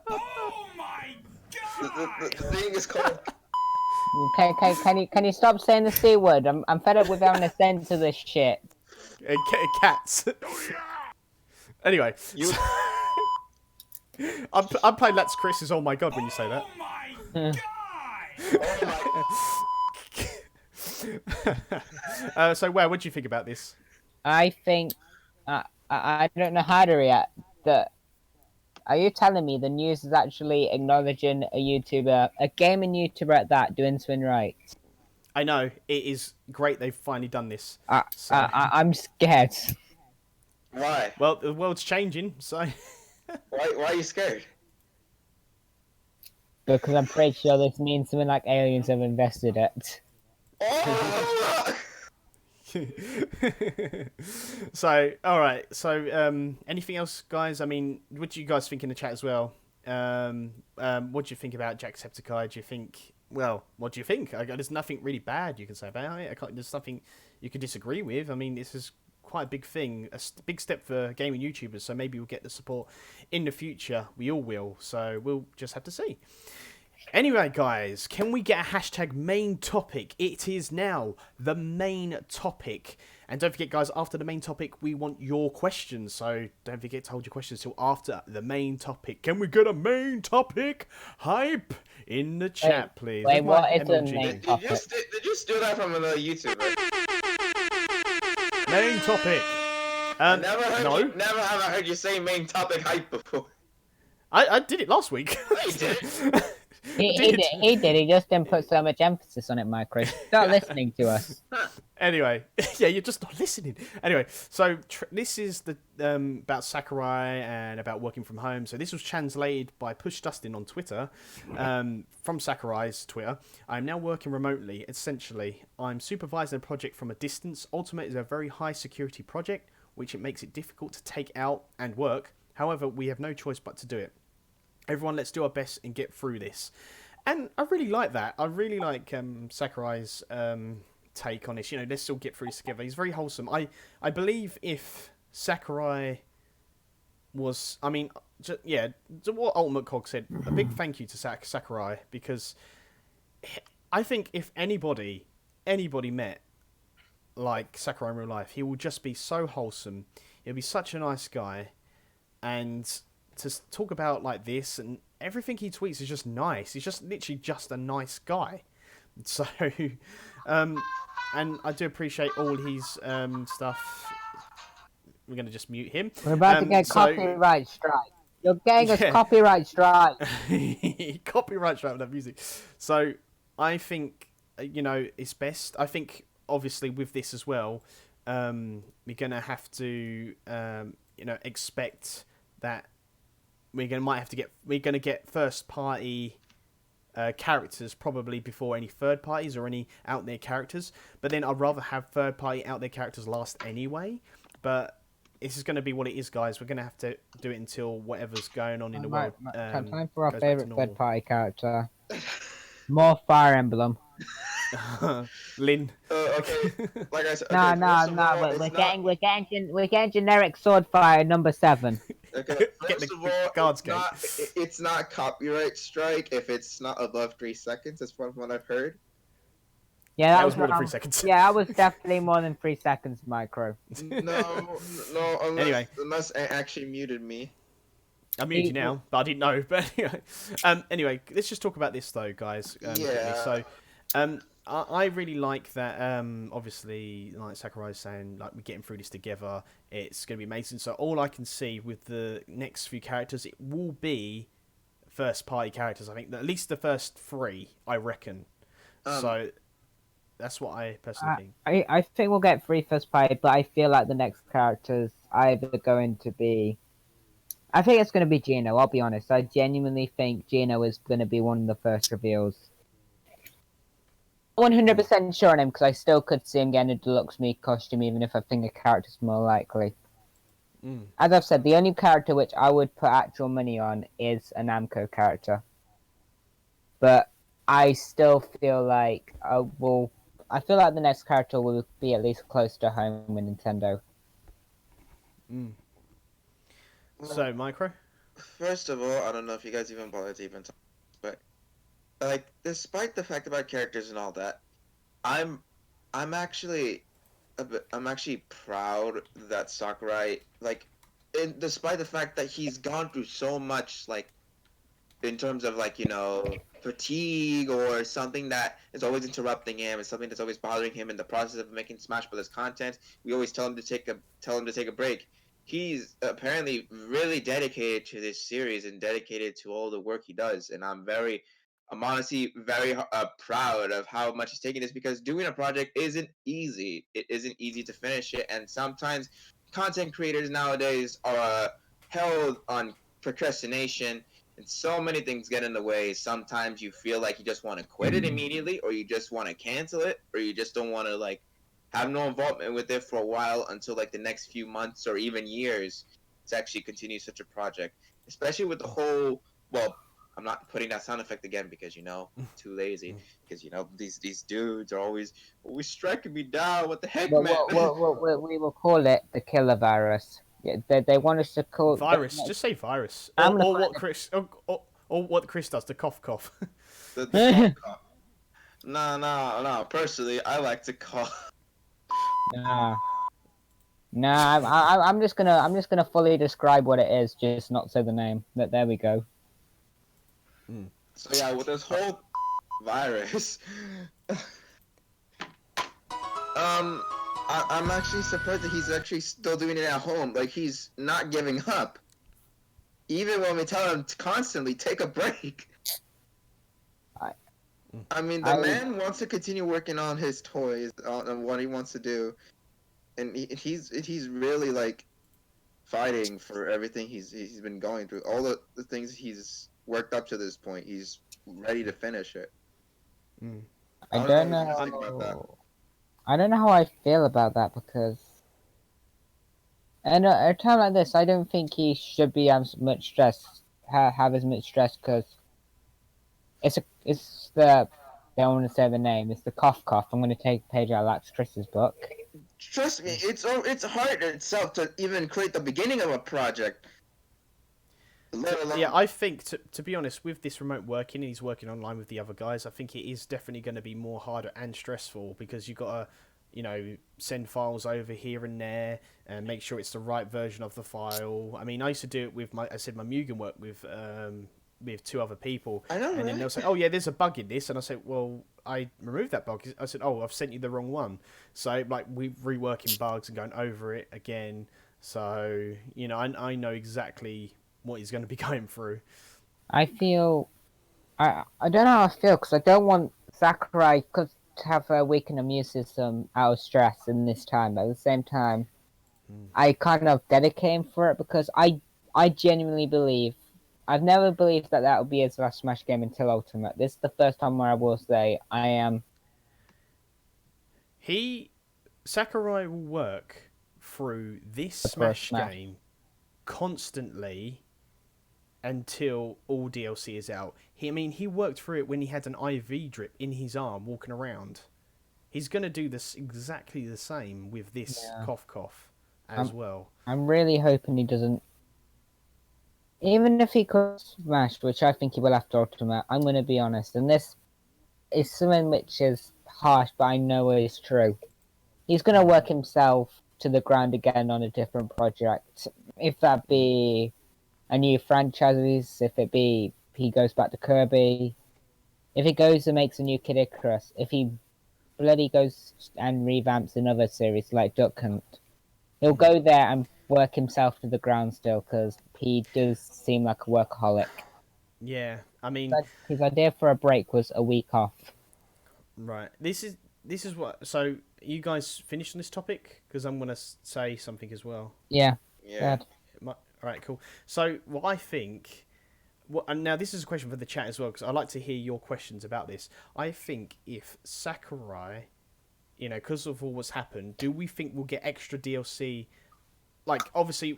Oh my god! The thing is called. Can you stop saying the C word? I'm fed up with having to censor this shit. Cats. Anyway, I'm playing LaxChris is oh my god when you say that. Oh my god! So, what do you think about this? I think I don't know how to react. Are you telling me the news is actually acknowledging a YouTuber, a gaming YouTuber at that, doing something right? I know, it is great they've finally done this. I'm scared. Why? Well, the world's changing, so. Why are you scared? Because I'm pretty sure this means something like aliens have invested it. Oh! So, all right. So, anything else, guys? I mean, what do you guys think in the chat as well? What do you think about Jacksepticeye? Do you think? Well, what do you think? There's nothing really bad you can say about it. There's nothing you can disagree with. I mean, this is quite a big thing, a big step for gaming YouTubers. So maybe we'll get the support in the future. We all will. So we'll just have to see. Anyway, guys, can we get a hashtag main topic? It is now the main topic. And don't forget, guys, after the main topic, we want your questions. So don't forget to hold your questions till after the main topic. Can we get a main topic hype in the chat, please? Wait, what is the main topic? Did you steal that from another YouTuber? Main topic. Never have I heard you say main topic hype before. I did it last week. I did. He did. He just didn't put so much emphasis on it, Chris. Start listening to us. Anyway, yeah, you're just not listening. Anyway, so this is the about Sakurai and about working from home. So this was translated by Push Dustin on Twitter, from Sakurai's Twitter. I'm now working remotely. Essentially, I'm supervising a project from a distance. Ultimate is a very high security project, which it makes it difficult to take out and work. However, we have no choice but to do it. Everyone, let's do our best and get through this. And I really like that. I really like Sakurai's take on this. You know, let's all get through this together. He's very wholesome. I believe if Sakurai was... I mean, yeah, what Ultimate Cog said, a big thank you to Sakurai, because I think if anybody met like Sakurai in real life, he will just be so wholesome. He'll be such a nice guy. And to talk about like this and everything he tweets is just nice. He's just literally just a nice guy. So, and I do appreciate all his stuff. We're going to just mute him. We're about to get copyright strike. You're getting us copyright strike. Copyright strike with that music. So I think, it's best. I think, obviously, with this as well, we're going to have to, expect that we're going to get first party characters probably before any third parties or any out there characters. But then I'd rather have third party out there characters last anyway. But this is going to be what it is, guys. We're going to have to do it until whatever's going on in the world. Time for our goes back to favorite normal. third party character. More Fire Emblem. Lynn. Okay, like I said. No, okay, no, first of no. all, We're getting generic sword fire number 7. Okay, Get first the of all, guards it's not copyright strike if it's not above 3 seconds. That's from what I've heard. Yeah, That was more than 3 seconds. Yeah, that was definitely more than 3 seconds, Micro. No, unless I actually muted me. I muted you now, but I didn't know. But anyway, let's just talk about this though, guys. Quickly. So, I really like that. Obviously, like Sakurai's saying, like we're getting through this together. It's going to be amazing. So all I can see with the next few characters, it will be first party characters. I think at least the first 3, I reckon. So that's what I personally think. I think we'll get 3 first party, but I feel like the next characters either going to be. I think it's going to be Gino. I'll be honest. I genuinely think Gino is going to be one of the first reveals. 100% sure on him because I still could see him getting a deluxe me costume, even if I think a character's more likely. As I've said, the only character which I would put actual money on is a Namco character. But I still feel like I feel like the next character will be at least close to home with Nintendo. So, Micro? First of all, I don't know if you guys even bothered to even talk, but like, despite the fact about characters and all that, I'm actually proud that Sakurai, like, despite the fact that he's gone through so much, like, in terms of, like, fatigue or something that is always interrupting him, and something that's always bothering him in the process of making Smash Brothers content. We always tell him to take a break. He's apparently really dedicated to this series and dedicated to all the work he does, and I'm honestly very proud of how much he's taking this, because doing a project isn't easy. It isn't easy to finish it, and sometimes content creators nowadays are held on procrastination, and so many things get in the way. Sometimes you feel like you just want to quit it immediately, or you just want to cancel it, or you just don't want to, like, have no involvement with it for a while until, like, the next few months or even years to actually continue such a project. Especially with the whole, well, I'm not putting that sound effect again because, too lazy. Because, these dudes are always striking me down. What the heck, man? We will call it the killer virus. Yeah, they want us to call virus. Just say virus. Or what Chris or what Chris does, the cough. The cough. No. Personally, I like to cough. Nah, I'm just gonna fully describe what it is, just not say the name. But there we go. So yeah, with this whole virus, I'm actually surprised that he's actually still doing it at home. Like, he's not giving up, even when we tell him to constantly take a break. I mean, the man wants to continue working on his toys, on what he wants to do, and he's really, like, fighting for everything he's been going through. All the things he's worked up to this point, he's ready to finish it. I don't know. I don't know how I feel about that, because at a time like this, I don't think he should be as much stress, have as much stress, because it's the, I don't want to say the name, it's the cough. I'm going to take a page out of LaxChris's book. Trust me, it's hard itself to even create the beginning of a project. Yeah, I think, to be honest, with this remote working, and he's working online with the other guys, I think it is definitely going to be more harder and stressful, because you've got to, send files over here and there, and make sure it's the right version of the file. I mean, I used to do it with my Mugen work with 2 other people. I know, and then they'll say, oh yeah, there's a bug in this, and I say, well, I removed that bug. I said, oh, I've sent you the wrong one. So, like, we're reworking bugs and going over it again. So, I know exactly what he's going to be going through. I feel, I don't know how I feel, because I don't want Sakurai to have a weakened immune system out of stress in this time, but at the same time, I kind of dedicate him for it, because I genuinely believe I've never believed that would be his last Smash game until Ultimate. This is the first time where I will say I am. Sakurai will work through this Smash game constantly until all DLC is out. He worked through it when he had an IV drip in his arm walking around. He's going to do this exactly the same with this cough as well. I'm really hoping he doesn't. Even if he could Smash, which I think he will after Ultimate, I'm going to be honest, and this is something which is harsh, but I know it is true. He's going to work himself to the ground again on a different project. If that be a new franchise, if it be he goes back to Kirby, if he goes and makes a new Kid Icarus, if he bloody goes and revamps another series like Duck Hunt, he'll go there and work himself to the ground still, because he does seem like a workaholic. Yeah, I mean, but his idea for a break was a week off. Right. This is what. So you guys finished on this topic? Because I'm gonna say something as well. Yeah. All right. Cool. So what I think. And now this is a question for the chat as well, because I'd like to hear your questions about this. I think if Sakurai, because of all what's happened, do we think we'll get extra DLC? Like, obviously,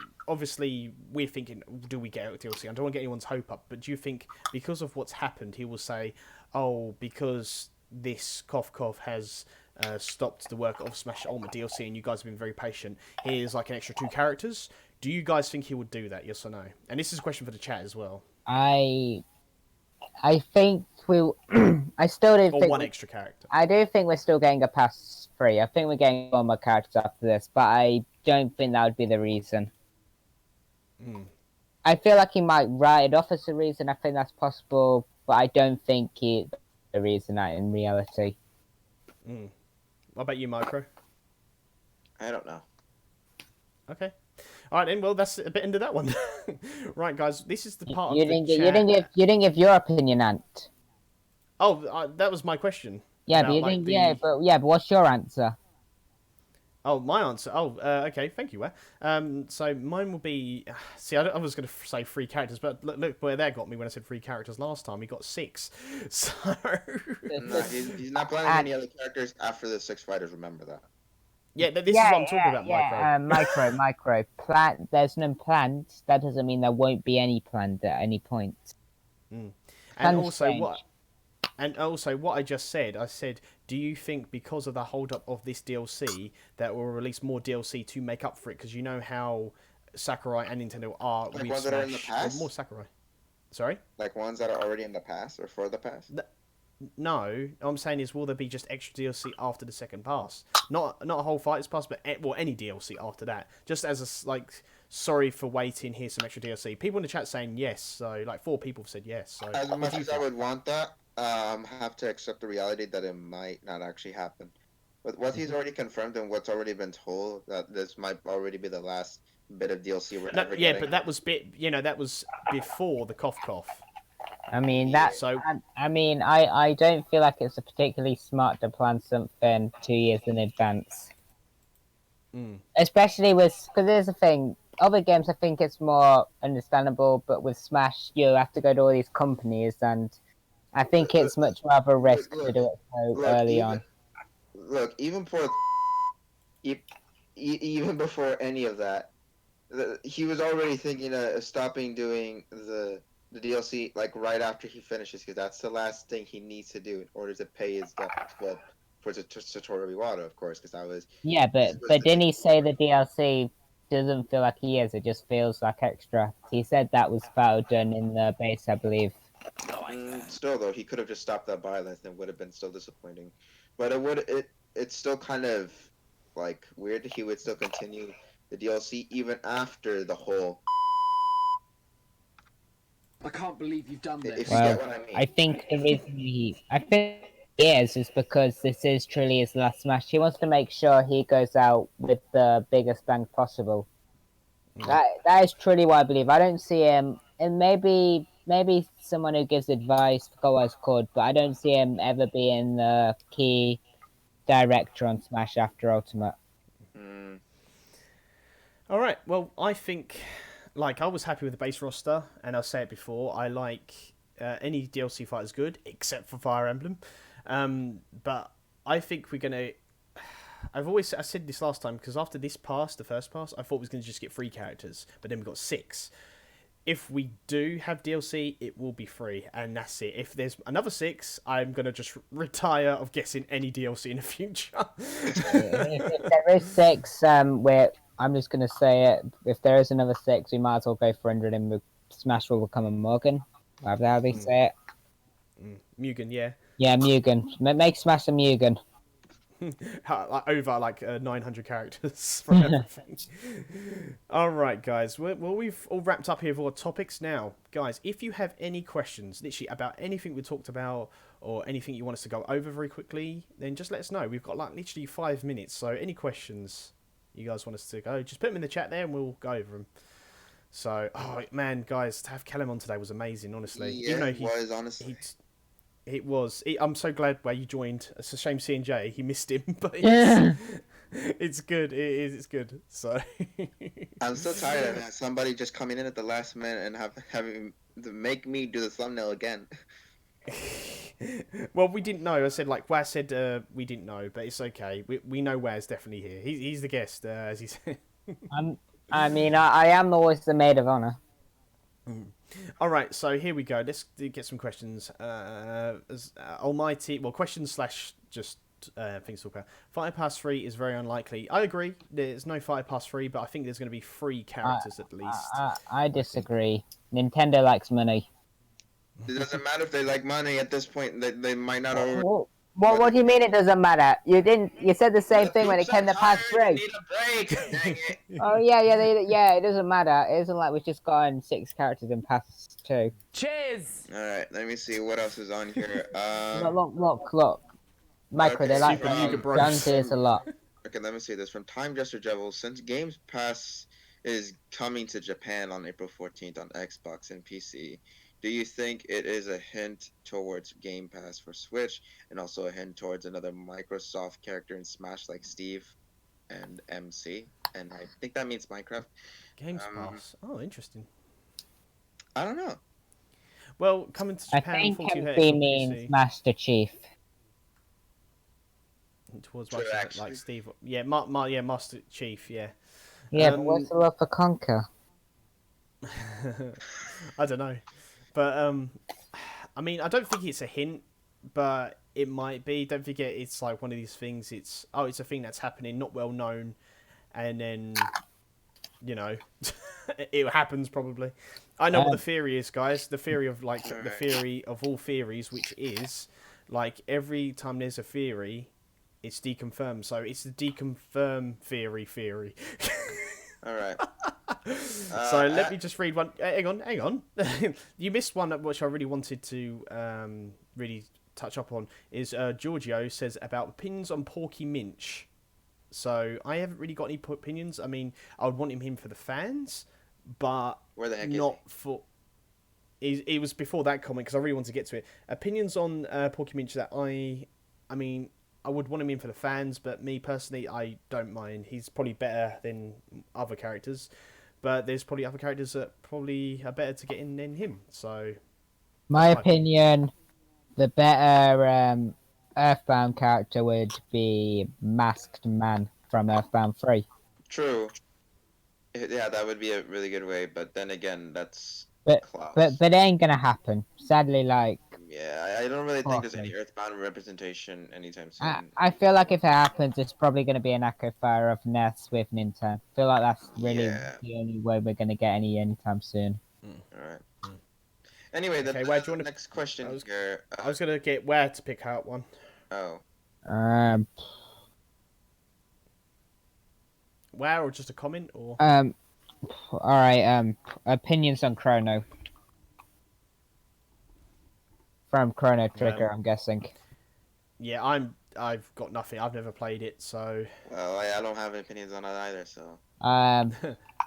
we're thinking, do we get DLC? I don't want to get anyone's hope up, but do you think because of what's happened, he will say, oh, because this cough has stopped the work of Smash Ultimate DLC and you guys have been very patient, here's like an extra 2 characters? Do you guys think he would do that, yes or no? And this is a question for the chat as well. I think we'll... I still do think... Or one extra character. I do think we're still getting a pass 3. I think we're getting 1 more character after this, but I don't think that would be the reason. I feel like he might write it off as a reason. I think that's possible, but I don't think it's the reason in reality. What about you, Micro? I don't know. Okay. All right, then. Well, that's a bit into that one. Right, guys. This is the part you of the didn't chat. You didn't give your opinion, Ant. Oh, that was my question. Yeah, but you didn't. Yeah, but what's your answer? Oh, my answer. Oh, okay. Thank you. So mine will be. See, I was going to say 3 characters, but look where that got me when I said 3 characters last time. He got 6. So. No, he's not planning any other characters after the 6 fighters. Remember that. Yeah, this is what I'm talking about, Micro. Micro. There's none planned. That doesn't mean there won't be any planned at any point. And also what I just said, I said, do you think because of the hold up of this DLC that we'll release more DLC to make up for it? Because you know how Sakurai and Nintendo are like ones that are in the past? More Sakurai. Sorry? Like ones that are already in the past or for the past? No, I'm saying is, will there be just extra DLC after the second pass? Not a whole fighters pass, but any DLC after that. Just as a sorry for waiting. Here's some extra DLC. People in the chat saying yes. So 4 people have said yes. So as much as I would want that, have to accept the reality that it might not actually happen. But what he's already confirmed and what's already been told, that this might already be the last bit of DLC we're ever getting. But that was that was before the cough. I mean I don't feel like it's particularly smart to plan something 2 years in advance. Especially because there's the thing. Other games I think it's more understandable, but with Smash you have to go to all these companies, and I think it's much more of a risk to do it so early on. Look, even before any of that, he was already thinking of stopping doing the DLC right after he finishes, because that's the last thing he needs to do in order to pay his debt. Well, for Satoru Iwata, of course, because that was. Yeah, but didn't he say the DLC doesn't feel like he is? It just feels like extra. He said that was about done in the base, I believe. Still, though, he could have just stopped that violence and would have been still disappointing. But it's still kind of weird that he would still continue the DLC even after the whole. I can't believe you've done this. If you get what I mean. I think the reason he is because this is truly his last Smash. He wants to make sure he goes out with the biggest bang possible. That is truly what I believe. I don't see him, and maybe someone who gives advice, forgot what it's called, but I don't see him ever being the key director on Smash after Ultimate. All right. Well, I think like, I was happy with the base roster, and I'll say it before, I like any DLC fight is good, except for Fire Emblem. But I think we're going to... I said this last time, because after this pass, the first pass, I thought we was going to just get 3 characters, but then we got 6. If we do have DLC, it will be free, and that's it. If there's another 6, I'm going to just retire of guessing any DLC in the future. If there is 6, I'm just going to say it. If there is another 6, we might as well go for 100 and Smash will become a Morgan. However how they say it. Mugen, yeah. Yeah, Mugen. Make Smash a Mugen. Over 900 characters from everything. All right, guys. Well, we've all wrapped up here with all topics now. Guys, if you have any questions, literally about anything we talked about or anything you want us to go over very quickly, then just let us know. We've got literally 5 minutes, so any questions you guys want us to go, just put them in the chat there and we'll go over them. So, oh man, guys, to have Callum on today was amazing, honestly. Yeah, even though it was, honestly. It was. I'm so glad where you joined. It's a shame C&J, he missed him, but it's good. It is. It's good. So I'm so tired of somebody just coming in at the last minute and having to make me do the thumbnail again. Well, we didn't know. I said WAH said we didn't know, but it's okay. We know WAH's definitely here. He's the guest, as he said. I mean, I am always the maid of honor. All right, so here we go. Let's get some questions. Almighty, well, questions / just things to talk about. Fighter Pass 3 is very unlikely. I agree. There's no Fighter Pass 3, but I think there's going to be 3 characters at least. I disagree. Nintendo likes money. It doesn't matter if they like money at this point. They might not. What do you mean it doesn't matter? You said the same thing when it came to Pass 3. Need a break. Dang it. Oh yeah. It doesn't matter. It isn't like we've just gotten 6 characters in Pass 2. Cheers. All right, let me see what else is on here. Look. Micro, Okay, they like Joneses a lot. Okay, let me see this from Time Jester Jevil. Since Games Pass is coming to Japan on April 14th on Xbox and PC, do you think it is a hint towards Game Pass for Switch and also a hint towards another Microsoft character in Smash like Steve and MC? And I think that means Minecraft. Games Pass. Oh, interesting. I don't know. Well, coming to Japan, I think unfortunately, MC means Master Chief. Towards True, like Steve. Yeah, Master Chief, yeah. Yeah, but what's the love for Conker? I don't know. But, I mean, I don't think it's a hint, but it might be. Don't forget, it's like one of these things, it's a thing that's happening, not well known, and then, it happens probably. I know what the theory is, guys. The theory of, the theory of all theories, which is, every time there's a theory, it's deconfirmed. So it's the deconfirm theory. All right. So let me just read one. Hang on. You missed one which I really wanted to really touch up on. Is Giorgio says about opinions on Porky Minch. So I haven't really got any opinions. I mean, I would want him for the fans, but where the heck not for. It was before that comment because I really wanted to get to it. Opinions on Porky Minch that I mean. I would want him in for the fans, but me personally, I don't mind. He's probably better than other characters, but there's probably other characters that probably are better to get in than him. So, my opinion, the better Earthbound character would be Masked Man from Earthbound 3. True. Yeah, that would be a really good way, but then again, that's but Klaus. but it ain't gonna happen. Sadly, yeah, I don't really think there's any Earthbound representation anytime soon. I feel like if it happens, it's probably going to be an echo fire of Ness with Nintendo. I feel like that's really the only way we're going to get any anytime soon. Alright. Anyway, okay, the next question here. I was going to get where to pick out one. Oh. Where or just a comment or? Alright, opinions on Chrono. From Chrono Trigger, I'm guessing. Yeah, I've got nothing. I've never played it, so. Well, I don't have opinions on it either, so.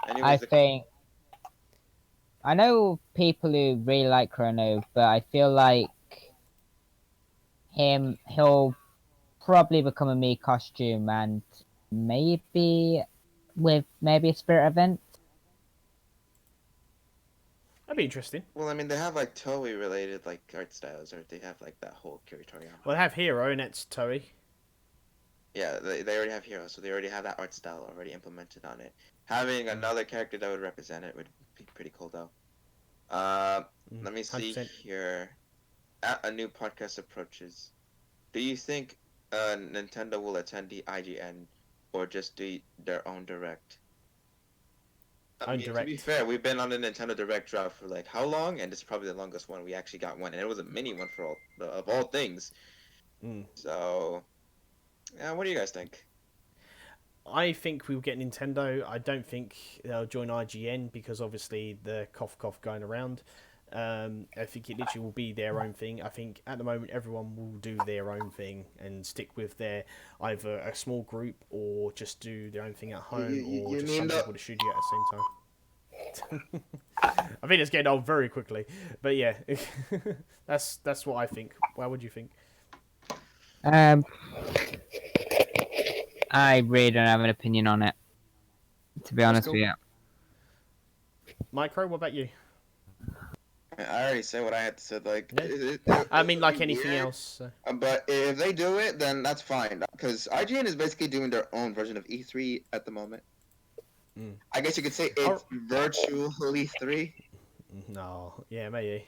Anyways, I know people who really like Chrono, but I feel like he'll probably become a Mii costume and maybe a spirit event. That'd be interesting. Well, I mean, they have like Toei related like art styles, or they have like that whole territory. Well, they have Hero, and that's Toei. Yeah, they already have Hero, so they already have that art style already implemented on it. Having another character that would represent it would be pretty cool, though. Let me see 100%. here. At a new podcast approaches, do you think Nintendo will attend the IGN or just do their own direct? I mean, Direct. to be fair, we've been on the Nintendo Direct drop for like how long? And this is probably the longest one we actually got one, and it was a mini one for of all things. So, yeah, what do you guys think? I think we'll get Nintendo. I don't think they'll join IGN because obviously the cough going around. I think it literally will be their own thing. I think at the moment everyone will do their own thing and stick with their either a small group or just do their own thing at home or just some people to studio at the same time. I think it's getting old very quickly, but yeah, that's what I think. What would you think? I really don't have an opinion on it, to be honest cool. with you. Micro, what about you? I already said what I had to say. Like, yeah. I mean, like anything else. So. But if they do it, then that's fine. Because IGN is basically doing their own version of E3 at the moment. I guess you could say it's virtually E3. No, yeah, maybe.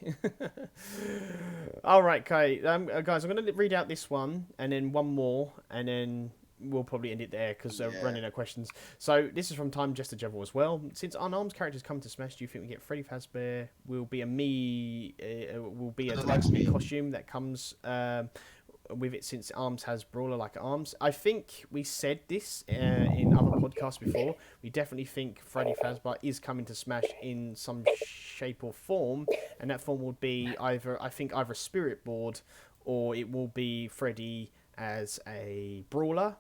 All right, okay, guys, I'm going to read out this one and then one more, and then we'll probably end it there because we're running out of questions. So this is from Time Jester Jevil as well. Since unarmed characters come to Smash, do you think we get Freddy Fazbear? Will be a deluxe me costume that comes with it, since Arms has Brawler like Arms. I think we said this in other podcasts before. We definitely think Freddy Fazbear is coming to Smash in some shape or form, and that form would be either a Spirit Board, or it will be Freddy as a Brawler.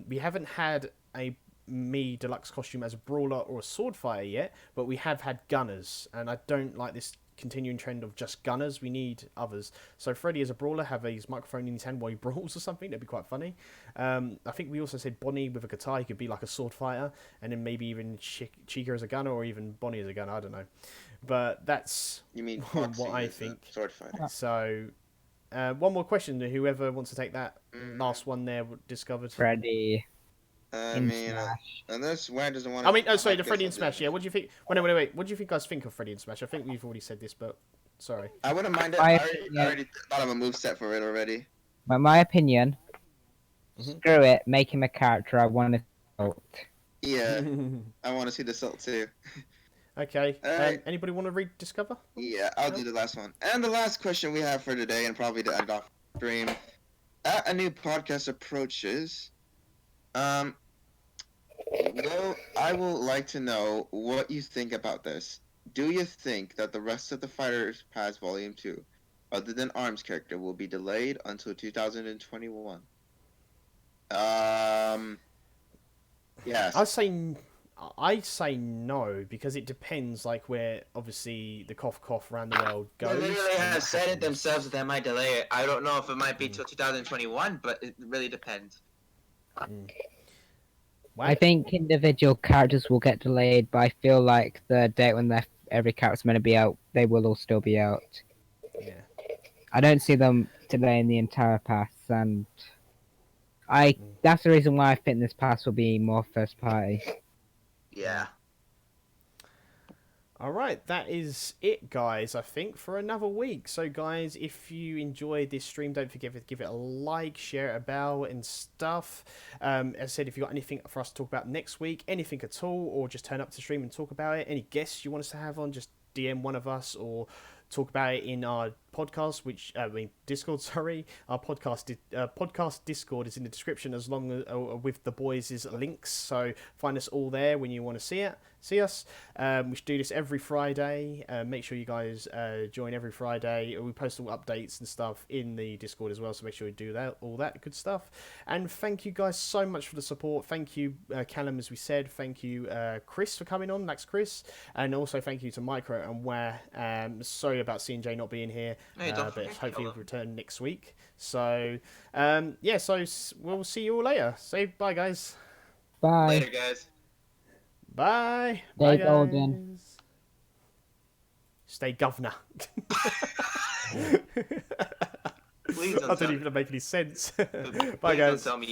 We haven't had a me deluxe costume as a Brawler or a Sword Fighter yet, but we have had Gunners, and I don't like this continuing trend of just Gunners. We need others. So Freddy as a Brawler, have his microphone in his hand while he brawls or something. That'd be quite funny. I think we also said Bonnie with a guitar. He could be like a Sword Fighter, and then maybe even Chica as a Gunner, or even Bonnie as a Gunner. I don't know, but that's what I think. Sword Fighter. So. One more question to whoever wants to take that last one there discovered. Freddy. I mean, unless Wad doesn't want. The Freddy in Smash. Yeah, what do you think? Wait. What do you think guys think of Freddy in Smash? I think we've already said this, but sorry. I wouldn't mind it. I already thought of a moveset for it already. But my opinion, screw it. Make him a character. I want to salt. Yeah, I want to see the salt too. Okay. Anybody want to read Discover? Yeah, I'll do the last one. And the last question we have for today, and probably to end off the stream. At a new podcast approaches, well, I would like to know what you think about this. Do you think that the rest of the Fighters Pass Volume 2, other than Arms character, will be delayed until 2021? Yes. I'd say no, because it depends, like, where obviously the cough around the world goes. They literally have said it themselves that they might delay it. I don't know if it might be till 2021, but it really depends. I think individual characters will get delayed, but I feel like the date when every character's meant to be out, they will all still be out. Yeah. I don't see them delaying the entire pass, and that's the reason why I think this pass will be more first party. Yeah. Alright, that is it, guys, I think, for another week. So, guys, if you enjoyed this stream, don't forget to give it a like, share it about, and stuff. As I said, if you've got anything for us to talk about next week, anything at all, or just turn up to stream and talk about it, any guests you want us to have on, just DM one of us, or talk about it in our podcast, Discord, sorry. Our podcast Discord is in the description, as long as with the boys' links, so find us all there when you want to see us. We should do this every Friday. Make sure you guys join every Friday. We post all updates and stuff in the Discord as well, so make sure you do all that good stuff. And thank you guys so much for the support. Thank you, Callum, as we said. Thank you, Chris, for coming on, LaxChris, and also thank you to Micro and WAH. Sorry about C&J not being here, but hopefully he'll return next week. So so we'll see you all later. Say bye, guys. Bye. Later, guys. Bye. Stay golden. stay governor. Please don't I tell didn't me. even make any sense. Please Bye, don't guys. tell me